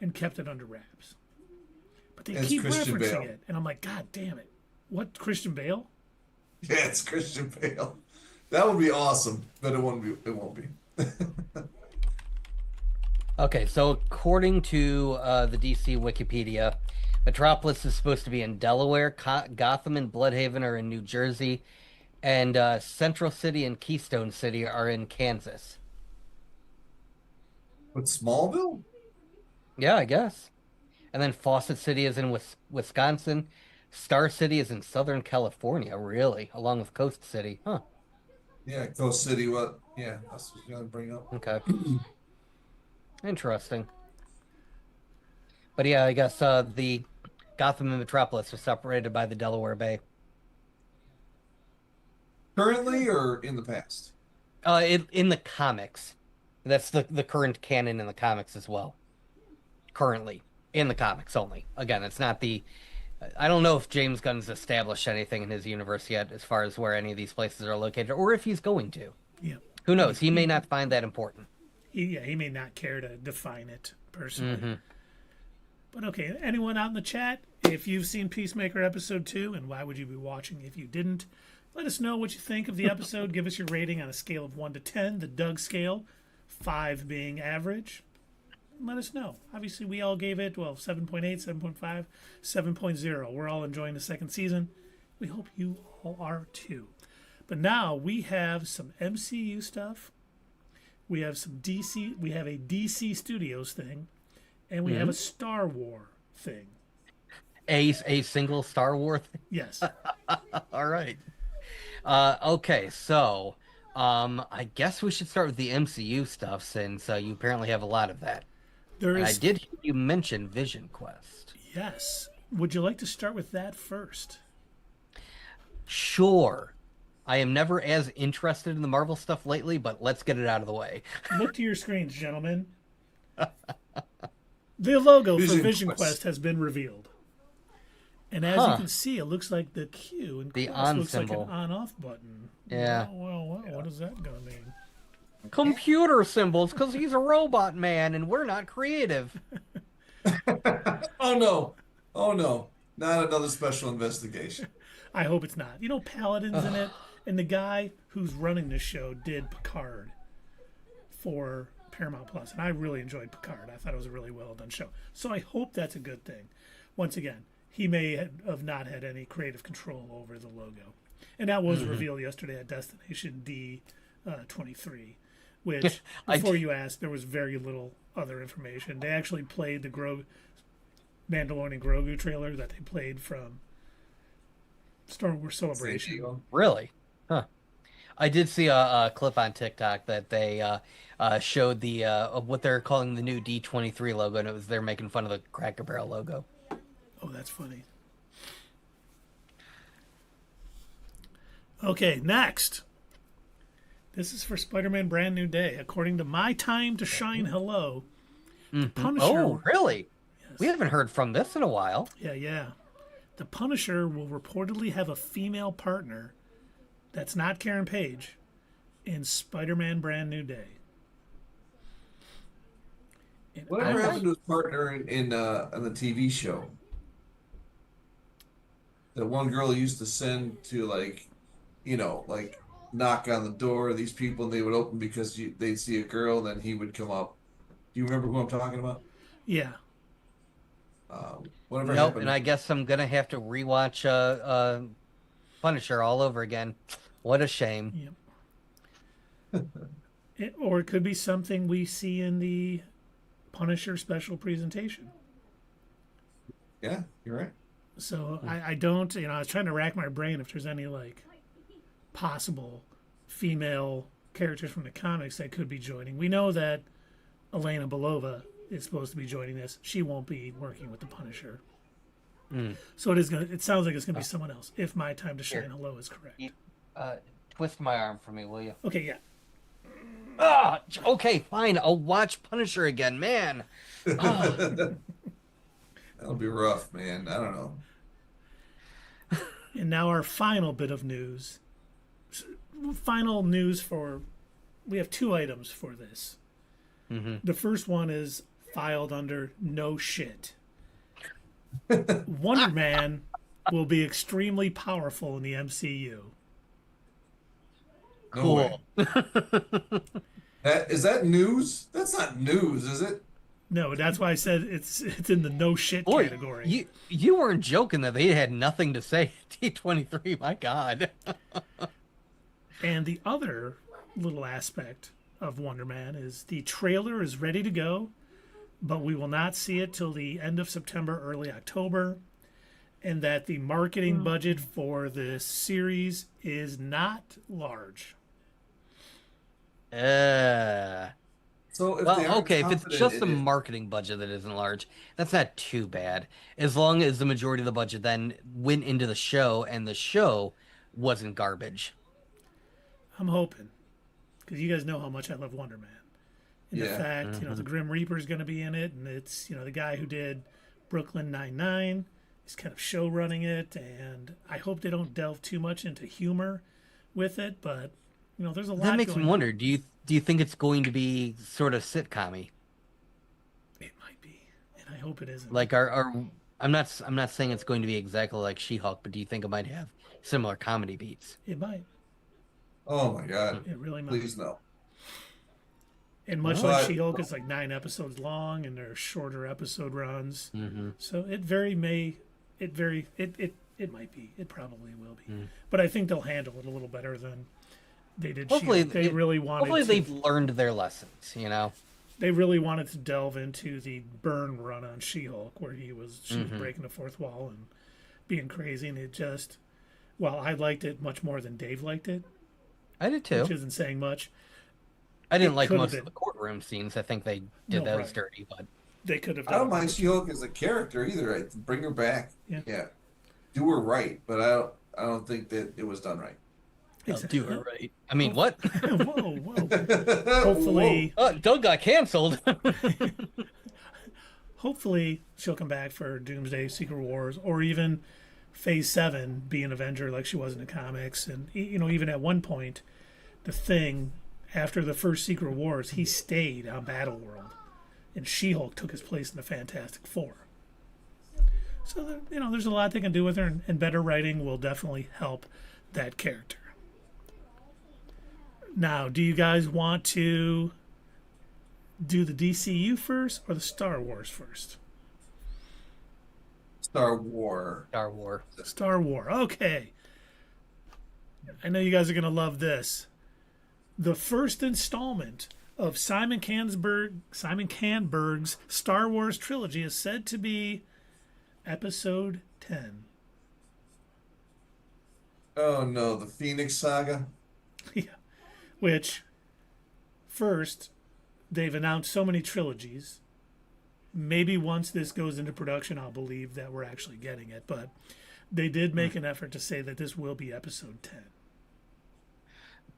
and kept it under wraps. But they keep referencing it, and I'm like, God damn it. What, Christian Bale? Yeah, it's Christian Bale. That would be awesome, but it won't be. Okay, so according to the DC Wikipedia, Metropolis is supposed to be in Delaware. Gotham and Bloodhaven are in New Jersey, and Central City and Keystone City are in Kansas. But Smallville? Yeah, I guess. And then Fawcett City is in Wisconsin. Star City is in Southern California, really, along with Coast City. Huh. Yeah, Coast City. What? Yeah, that's what I was gonna bring up. Okay. Interesting. But yeah, I guess the Gotham and Metropolis are separated by the Delaware Bay. Currently or in the past? In the comics. That's the current canon in the comics as well. Currently. In the comics only. Again, it's not the... I don't know if James Gunn's established anything in his universe yet as far as where any of these places are located, or if he's going to. Yeah. Who knows? He may not find that important. He may not care to define it personally. Mm-hmm. But okay, anyone out in the chat, if you've seen Peacemaker episode 2, and why would you be watching if you didn't, let us know what you think of the episode. Give us your rating on a scale of 1 to 10, the Doug scale, 5 being average. Let us know. Obviously, we all gave it, 7.8, 7.5, 7.0. We're all enjoying the second season. We hope you all are too. But now we have some MCU stuff. We have some DC. We have a DC Studios thing. And we have a Star Wars thing. A single Star Wars thing? Yes. All right. Okay, so I guess we should start with the MCU stuff since you apparently have a lot of that. I did hear you mention Vision Quest. Yes. Would you like to start with that first? Sure. I am never as interested in the Marvel stuff lately, but let's get it out of the way. Look to your screens, gentlemen. The logo for Vision Quest has been revealed. And as you can see, it looks like the Q and Quest looks symbol. like an on-off button. Yeah. Well, what is that going to mean? Computer symbols, because he's a robot man and we're not creative. Oh no. Not another special investigation. I hope it's not. Paladin's in it, and the guy who's running this show did Picard for Paramount Plus, and I really enjoyed Picard. I thought it was a really well done show. So I hope that's a good thing. Once again, he may have not had any creative control over the logo. And that was revealed yesterday at Destination D23, which, before you asked, there was very little other information. They actually played the Mandalorian Grogu trailer that they played from Star Wars Celebration. Really? Huh. I did see a clip on TikTok that they showed the what they're calling the new D23 logo, and it was they're making fun of the Cracker Barrel logo. Oh, that's funny. Okay, next. This is for Spider-Man Brand New Day. According to My Time to Shine Hello, the Punisher... Oh, really? Yes. We haven't heard from this in a while. Yeah. The Punisher will reportedly have a female partner that's not Karen Page in Spider-Man Brand New Day. And Whatever happened to his partner in on the TV show? The one girl he used to send to knock on the door of these people, and they would open because they'd see a girl, then he would come up. Do you remember who I'm talking about? Yeah. Nope, happened? And I guess I'm gonna have to rewatch Punisher all over again. What a shame. Yep. Or it could be something we see in the Punisher special presentation. Yeah, you're right. So I don't, I was trying to rack my brain if there's any possible female characters from the comics that could be joining. We know that Elena Belova is supposed to be joining this. She won't be working with the Punisher. So it sounds like it's gonna be someone else, if My Time to Shine Hello is correct. Twist my arm for me, will you? Okay, yeah. Okay, fine. I'll watch Punisher again, man. That'll be rough, man. I don't know. And now our final bit of news. Final news we have 2 items for this. The first one is filed under no shit. Wonder Man will be extremely powerful in the MCU. Cool. Is that news? That's not news, is it? No, that's why I said it's in the no shit Boy, category. you weren't joking that they had nothing to say at D23. My God. And the other little aspect of Wonder Man is the trailer is ready to go, but we will not see it till the end of September, early October, and that the marketing budget for this series is not large. So if they Well, aren't okay, if it's confident just in the it, marketing budget that isn't large, that's not too bad. As long as the majority of the budget then went into the show and the show wasn't garbage. I'm hoping, because you guys know how much I love Wonder Man. And the yeah. fact, the Grim Reaper is going to be in it, and it's, the guy who did Brooklyn Nine-Nine is kind of show running it, and I hope they don't delve too much into humor with it, but, there's a lot That makes me going wonder, on. do you think it's going to be sort of sitcom-y? It might be, and I hope it isn't. Like I'm not saying it's going to be exactly like She-Hulk, but do you think it might have similar comedy beats? It might. Oh my God. It really might. Please no. And much like But She-Hulk, it's like 9 episodes long, and they're shorter episode runs. Mm-hmm. So it very may, it might be. It probably will be. Mm. But I think they'll handle it a little better than they did Hopefully, She-Hulk. They really hopefully wanted they've learned their lessons, they really wanted to delve into the Byrne run on She-Hulk, where she was breaking the fourth wall and being crazy, and it just, well, I liked it much more than Dave liked it, I did too. which isn't saying much. I didn't It like could have most been. of the courtroom scenes. I think they did No, those right. dirty, but They could have I done don't it. mind She-Hulk as a character either. Bring her back. Yeah. Yeah. Do her right, but I don't think that it was done right. I'll do it right. I mean, what? Whoa. Hopefully, Doug got canceled. hopefully she'll come back for Doomsday, Secret Wars, or even Phase 7, be an Avenger like she was in the comics. And, even at one point, the Thing, after the first Secret Wars, he stayed on Battleworld, and She-Hulk took his place in the Fantastic Four. So, there's a lot they can do with her, and better writing will definitely help that character. Now, do you guys want to do the DCU first or the Star Wars first? Star Wars. Star Wars. Star Wars. Okay. I know you guys are going to love this. The first installment of Simon Canberg's Star Wars trilogy is said to be Episode 10. Oh no, the Phoenix Saga. Yeah. Which, first, they've announced so many trilogies. Maybe once this goes into production, I'll believe that we're actually getting it. But they did make an effort to say that this will be Episode 10.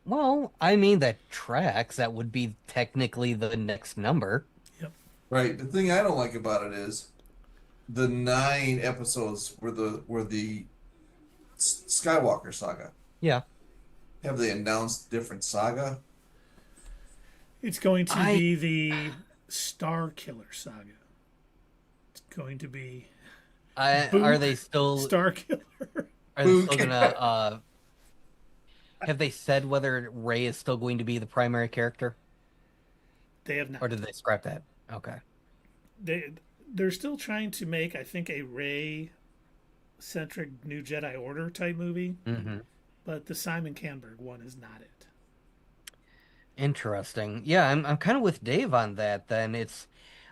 Well, I mean, that tracks. That would be technically the next number. Yep. Right. The thing I don't like about it is the 9 episodes were the Skywalker saga. Yeah. Have they announced different saga? It's going to be the Star Killer saga. It's going to be Are they still Star Killer. Are they still gonna have they said whether Rey is still going to be the primary character? They have not. Or did they scrap that? Okay. They're still trying to make, I think, a Rey-centric New Jedi Order type movie. Mm-hmm. But the Simon Canberg one is not it. Interesting. Yeah, I'm kind of with Dave on that. Then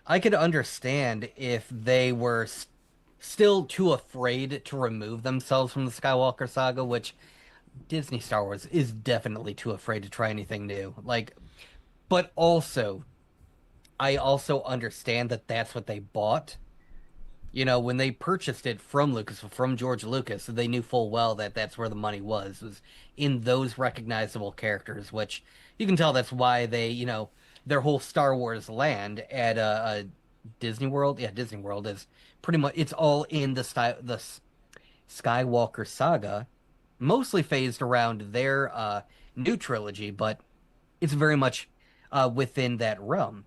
I could understand if they were still too afraid to remove themselves from the Skywalker saga, which Disney Star Wars is definitely too afraid to try anything new. But also, I also understand that that's what they bought. When they purchased it from George Lucas, they knew full well that that's where the money was in those recognizable characters, which you can tell that's why they, their whole Star Wars land at Disney World. Yeah, Disney World is pretty much, it's all in the Skywalker saga, mostly phased around their new trilogy, but it's very much within that realm.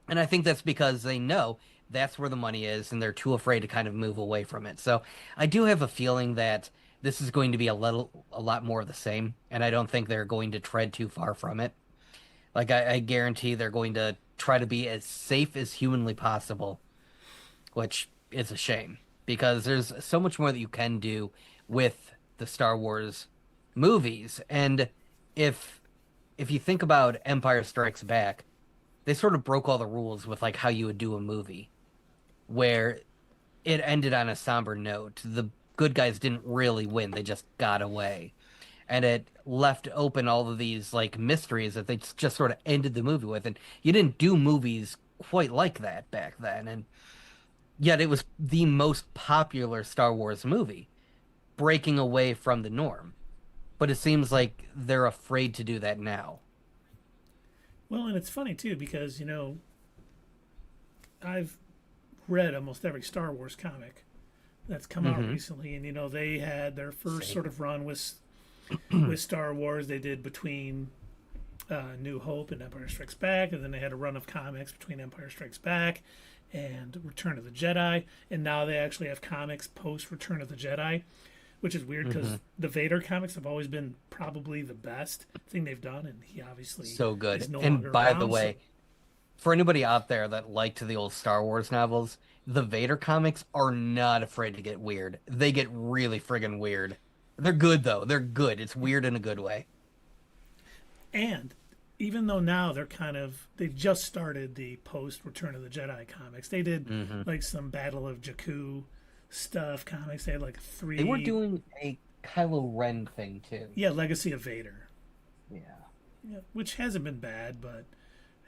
And I think that's because they know that's where the money is, and they're too afraid to kind of move away from it. So I do have a feeling that this is going to be a lot more of the same, and I don't think they're going to tread too far from it. I guarantee they're going to try to be as safe as humanly possible, which is a shame because there's so much more that you can do with the Star Wars movies. And if you think about Empire Strikes Back, they sort of broke all the rules with like how you would do a movie where it ended on a somber note. The good guys didn't really win, they just got away. And it left open all of these like mysteries that they just sort of ended the movie with. And you didn't do movies quite like that back then. And yet it was the most popular Star Wars movie, breaking away from the norm. But it seems like they're afraid to do that now. Well, and it's funny too because I've read almost every Star Wars comic that's come out recently, and they had their first sort of run with Star Wars. They did between New Hope and Empire Strikes Back, and then they had a run of comics between Empire Strikes Back and Return of the Jedi, and now they actually have comics post Return of the Jedi, which is weird because the Vader comics have always been probably the best thing they've done, and he obviously so good. is no And longer by around, the way, for anybody out there that liked the old Star Wars novels, the Vader comics are not afraid to get weird. They get really friggin' weird. They're good though. They're good. It's weird in a good way. And even though now they've just started the post Return of the Jedi comics. They did like some Battle of Jakku stuff comics. They had like 3. They were doing a Kylo Ren thing too. Yeah, Legacy of Vader. Yeah. Yeah, which hasn't been bad, but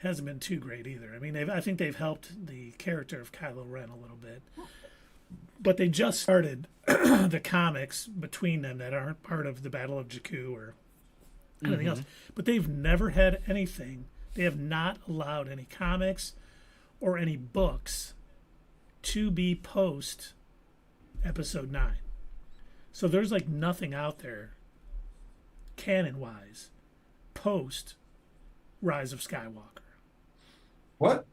hasn't been too great either. I mean, I think they've helped the character of Kylo Ren a little bit. But they just started the comics between them that aren't part of the Battle of Jakku or anything else. But they've never had anything. They have not allowed any comics or any books to be post Episode 9. So there's like nothing out there, canon-wise, post Rise of Skywalker. What?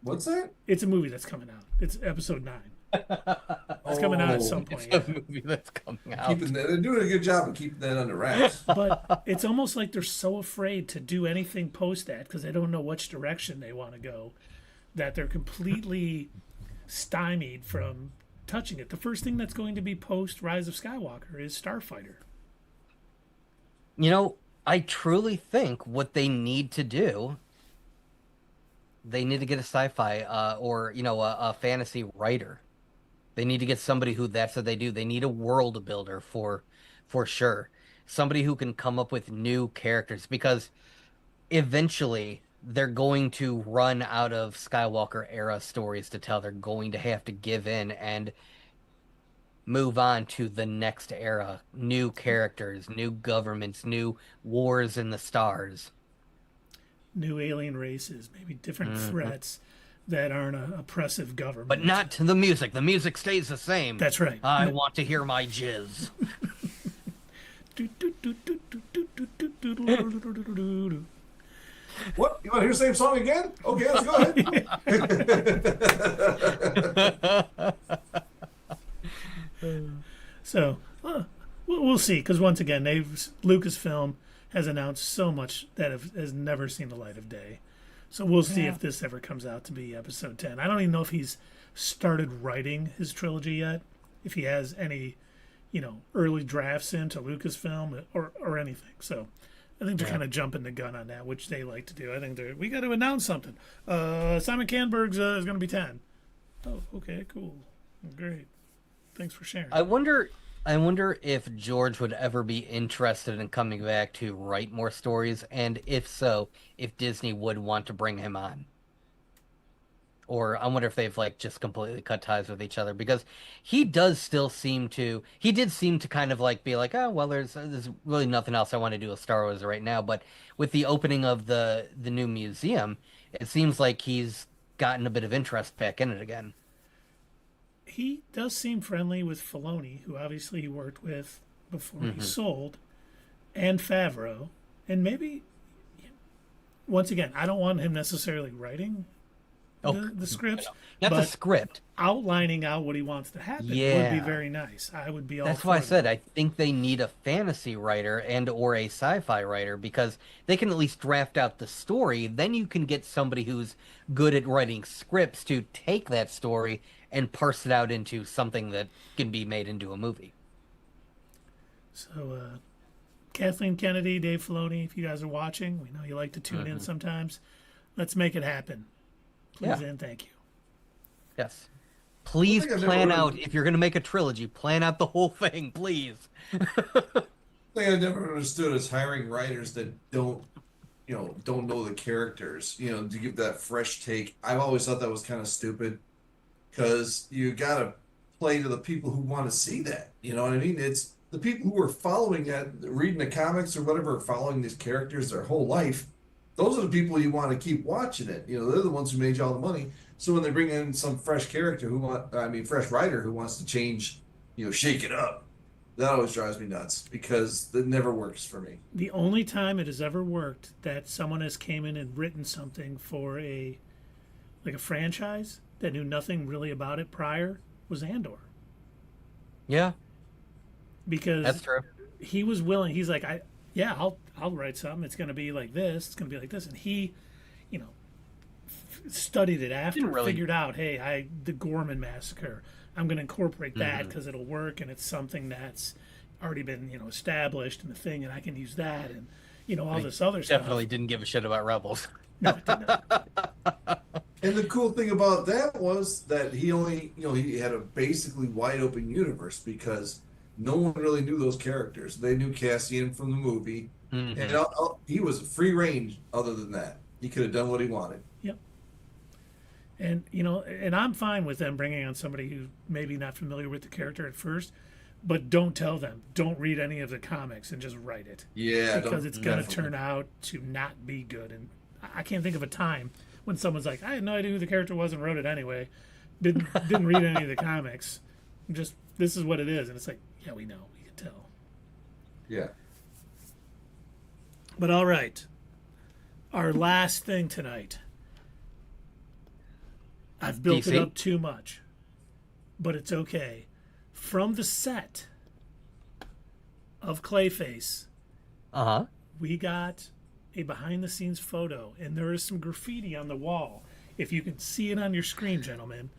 What's that? It's a movie that's coming out. It's Episode 9. It's coming out at some point. It's a movie that's coming out. They're doing a good job of keeping that under wraps. But it's almost like they're so afraid to do anything post that because they don't know which direction they want to go, that they're completely stymied from touching it. The first thing that's going to be post Rise of Skywalker is Starfighter. I truly think what they need to do, they need to get a sci-fi or a fantasy writer. They need to get somebody who that's what they do. They need a world builder for sure. Somebody who can come up with new characters because eventually they're going to run out of Skywalker era stories to tell. They're going to have to give in and move on to the next era. New characters, new governments, new wars in the stars. New alien races, maybe different threats that aren't an oppressive government. But not to the music. The music stays the same. That's right. I want to hear my jizz. What? You want to hear the same song again? Okay, let's go ahead. So, we'll see. Because once again, Lucasfilm has announced so much that has never seen the light of day. So we'll see if this ever comes out to be Episode 10. I don't even know if he's started writing his trilogy yet. If he has any, early drafts into Lucasfilm or anything. So I think they're kind of jumping the gun on that, which they like to do. I think we got to announce something. Simon Canberg's is going to be 10. Oh, okay, cool. Great. Thanks for sharing. I wonder if George would ever be interested in coming back to write more stories, and if so, if Disney would want to bring him on. Or I wonder if they've just completely cut ties with each other, because he did seem to kind of be like, oh well, there's really nothing else I want to do with Star Wars right now. But with the opening of the new museum, it seems like he's gotten a bit of interest back in it again. He does seem friendly with Filoni, who obviously he worked with before he sold, and Favreau. And maybe, once again, I don't want him necessarily writing Oh, the scripts, not the but script. outlining out what he wants to happen would be Yeah. very nice. I would be all That's for why I said that. I think they need a fantasy writer and or a sci-fi writer because they can at least draft out the story. Then you can get somebody who's good at writing scripts to take that story and parse it out into something that can be made into a movie. So, Kathleen Kennedy, Dave Filoni, if you guys are watching, we know you like to tune in Mhm. sometimes. Let's make it happen. Please Yeah. and thank you. Yes. Please I've never plan really- out if you're going to make a trilogy, plan out the whole thing, please. thing I never understood is hiring writers that don't know the characters, to give that fresh take. I've always thought that was kind of stupid because you gotta play to the people who want to see that. You know what I mean? It's the people who are following that, reading the comics or whatever, following these characters their whole life. Those are the people you want to keep watching it. They're the ones who made you all the money. So when they bring in some fresh character fresh writer who wants to change, shake it up, that always drives me nuts because it never works for me. The only time it has ever worked that someone has came in and written something for a franchise that knew nothing really about it prior was Andor. Yeah, Because that's true. he was willing. He's like, I'll write something. It's going to be like this. It's going to be like this. And he, studied it after, Didn't really- figured out, hey, the Gorman massacre. I'm going to incorporate that because it'll work, and it's something that's already been, established in the thing, and I can use that, and all this other stuff. Definitely didn't give a shit about Rebels. No, it did not. And the cool thing about that was that he only, he had a basically wide open universe because no one really knew those characters. They knew Cassian from the movie, Mhm. and he was free range. Other than that, he could have done what he wanted. Yep. And and I'm fine with them bringing on somebody who's maybe not familiar with the character at first, but don't tell them. Don't read any of the comics and just write it. Yeah, Because it's going to definitely. turn out to not be good. And I can't think of a time when someone's like, I had no idea who the character was and wrote it anyway. Didn't read any of the comics. Just this is what it is, and it's like, yeah, we know, we can tell. Yeah. But all right, our last thing tonight. I've built it DC? up too much, but it's okay. From the set of Clayface, Uh-huh. we got a behind-the-scenes photo, and there is some graffiti on the wall. If you can see it on your screen, gentlemen,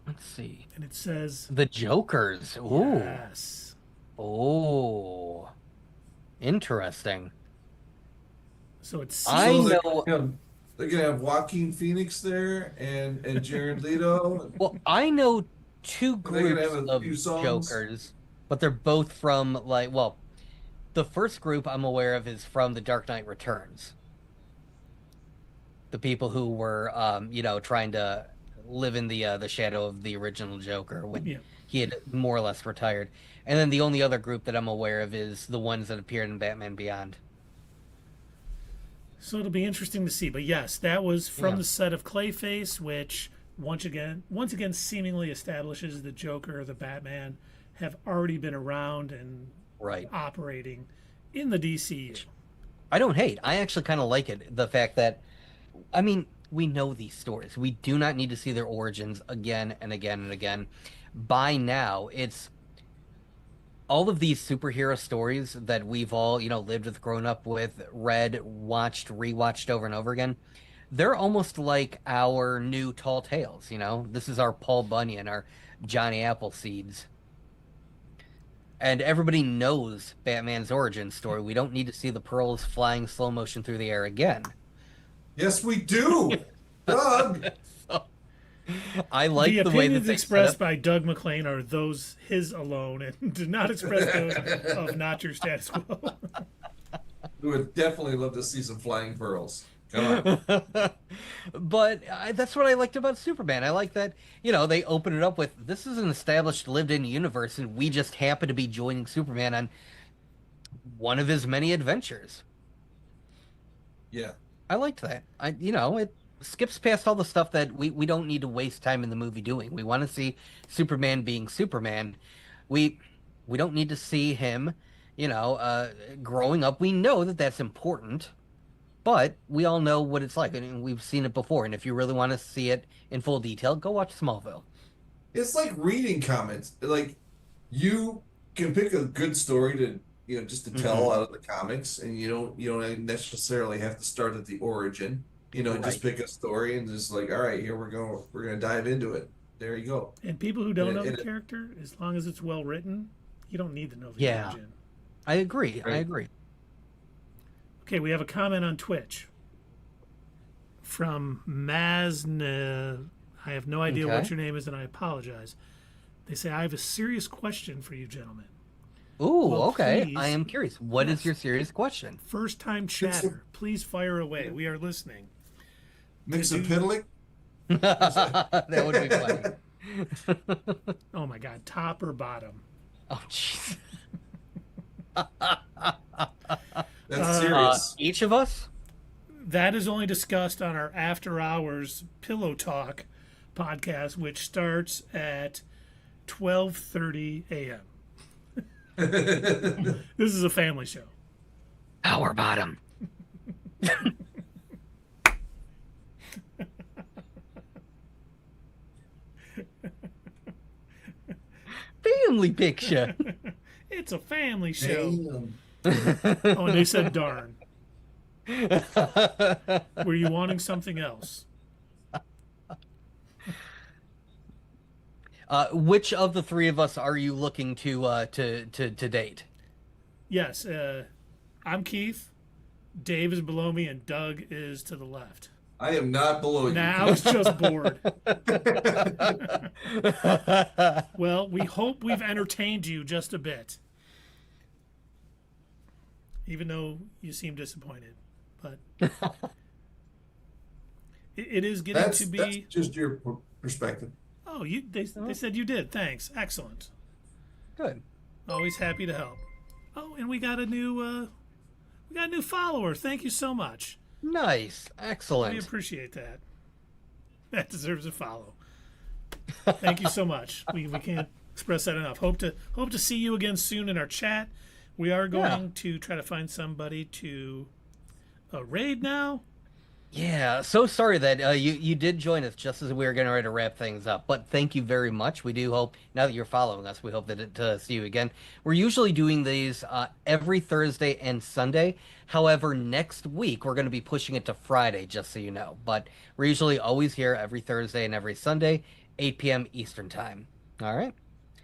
Let's see. and it says, The Jokers. Ooh. yes. Oh. Interesting. So it's I So know. they're gonna have Joaquin Phoenix there and Jared Leto. Well, I know two They're gonna groups have a of few songs. Jokers, but they're both from the first group I'm aware of is from The Dark Knight Returns. The people who were, trying to live in the shadow of the original Joker when Yeah. he had more or less retired. And then the only other group that I'm aware of is the ones that appeared in Batman Beyond. So it'll be interesting to see. But yes, that was from Yeah. the set of Clayface, which once again seemingly establishes the Joker or the Batman have already been around and Right. operating in the DCU. I don't hate. I actually kind of like it. The fact that, I mean, we know these stories. We do not need to see their origins again and again and again. By now, it's all of these superhero stories that we've all, lived with, grown up with, read, watched, rewatched over and over again. They're almost like our new Tall Tales, This is our Paul Bunyan, our Johnny Appleseeds. And everybody knows Batman's origin story. We don't need to see the pearls flying slow motion through the air again. Yes, we do. Doug. I like The the way that opinions they expressed set up. by Doug McLean are those his alone and do not express those of Not Your Status Quo. We would definitely love to see some flying pearls. Come on. But that's what I liked about Superman. I like that, they open it up with this is an established lived-in universe, and we just happen to be joining Superman on one of his many adventures. Yeah. I liked that. It skips past all the stuff that we don't need to waste time in the movie doing. We want to see Superman being Superman. We don't need to see him, growing up. We know that that's important. But we all know what it's like, and we've seen it before. And if you really want to see it in full detail, go watch Smallville. It's like reading comics. Like you can pick a good story to just to tell out of the comics, and you don't necessarily have to start at the origin. Just Right. pick a story and just like, all right, here we go. We're gonna dive into it. There you go. And people who And don't it, know the and it, character, as long as it's well written, you don't need to know the Yeah, origin. I agree. I right. agree. Okay, we have a comment on Twitch from Mazna. I have no idea Okay. what your name is, and I apologize. They say, I have a serious question for you, gentlemen. Ooh, Well, okay. please. I am curious. What is Yes. your serious question? First time Mix a chatter. Please fire away. We are listening. mix a Did you- piddling. That would be funny. Oh my God, top or bottom? Oh, jeez. That's serious. Each of us? That is only discussed on our after hours pillow talk podcast, which starts at 12:30 a.m. This is a family show. Power bottom. Family picture. It's a family show. Damn. Oh, and they said darn. Were you wanting something else? Which of the three of us are you looking to date? Yes, I'm Keith. Dave is below me, and Doug is to the left. I am not below you. Nah, I was just bored. Well, we hope we've entertained you just a bit. Even though you seem disappointed. But it is getting That's to be. that's just your perspective. Oh, they said you did. Thanks. Excellent. Good. Always happy to help. Oh, and we got a new follower. Thank you so much. Nice. We Excellent. appreciate that. That deserves a follow. Thank you so much. We can't express that enough. Hope to see you again soon in our chat. We are going to try to find somebody to raid now. Yeah, so sorry that you did join us just as we were getting ready to wrap things up. But thank you very much. We do hope, now that you're following us, we hope that to see you again. We're usually doing these every Thursday and Sunday. However, next week we're going to be pushing it to Friday, just so you know. But we're usually always here every Thursday and every Sunday, 8 p.m. Eastern Time. All right?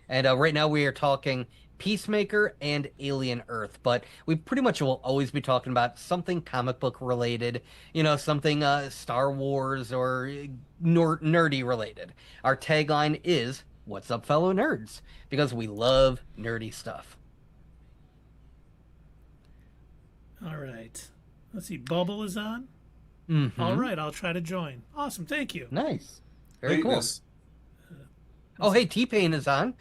And right now we are talking Peacemaker and Alien Earth, but we pretty much will always be talking about something comic book related, something Star Wars or nerdy related. Our tagline is, "What's up, fellow nerds?" Because we love nerdy stuff. All right. Let's see. Bubble is on. Mm-hmm. All right. I'll try to join. Awesome. Thank you. Nice. Very cool. Lateness. Oh, hey, T-Pain is on.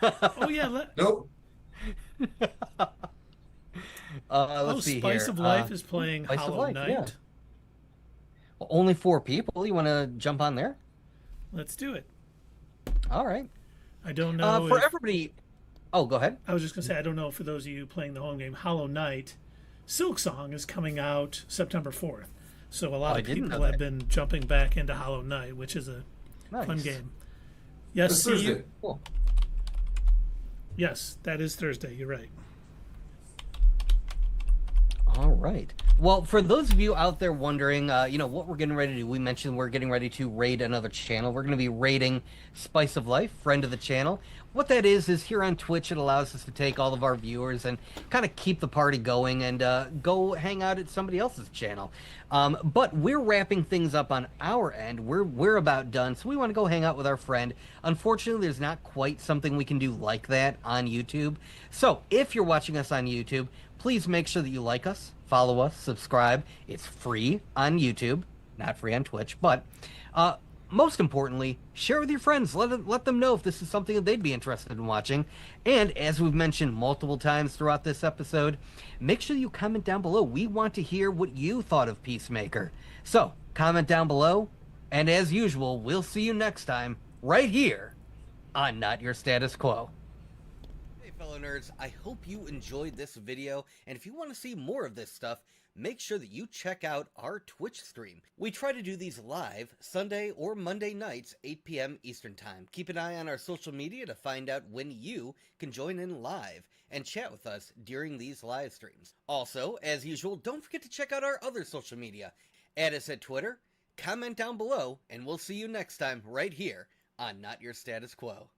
Oh yeah. Nope. Let's see Spice here. of Life is playing Spice of Hollow Life, Knight. yeah. Well, only 4 people. You want to jump on there? Let's do it. All right. I don't know. For if, everybody. Oh, go ahead. I was just gonna say I don't know for those of you playing the home game. Hollow Knight, Silk Song is coming out September 4th. So a lot I of didn't people know have that. been jumping back into Hollow Knight, which is a Nice. fun game. Yes, It's see Thursday. you. Cool. Yes, that is Thursday. You're right. All right. Well, for those of you out there wondering, what we're getting ready to do, we mentioned we're getting ready to raid another channel. We're going to be raiding Spice of Life, friend of the channel. What that is here on Twitch, it allows us to take all of our viewers and kind of keep the party going and go hang out at somebody else's channel. But we're wrapping things up on our end. We're about done, so we want to go hang out with our friend. Unfortunately, there's not quite something we can do like that on YouTube. So if you're watching us on YouTube, please make sure that you like us, follow us, subscribe. It's free on YouTube, not free on Twitch. But most importantly, share with your friends. Let them know if this is something that they'd be interested in watching. And as we've mentioned multiple times throughout this episode, make sure you comment down below. We want to hear what you thought of Peacemaker. So comment down below. And as usual, we'll see you next time right here on Not Your Status Quo. fellow nerds, I hope you enjoyed this video, and if you want to see more of this stuff, make sure that you check out our Twitch stream. We try to do these live Sunday or Monday nights, 8 p.m. Eastern Time. Keep an eye on our social media to find out when you can join in live and chat with us during these live streams. Also, as usual, don't forget to check out our other social media. Add us at Twitter, comment down below, and we'll see you next time right here on Not Your Status Quo.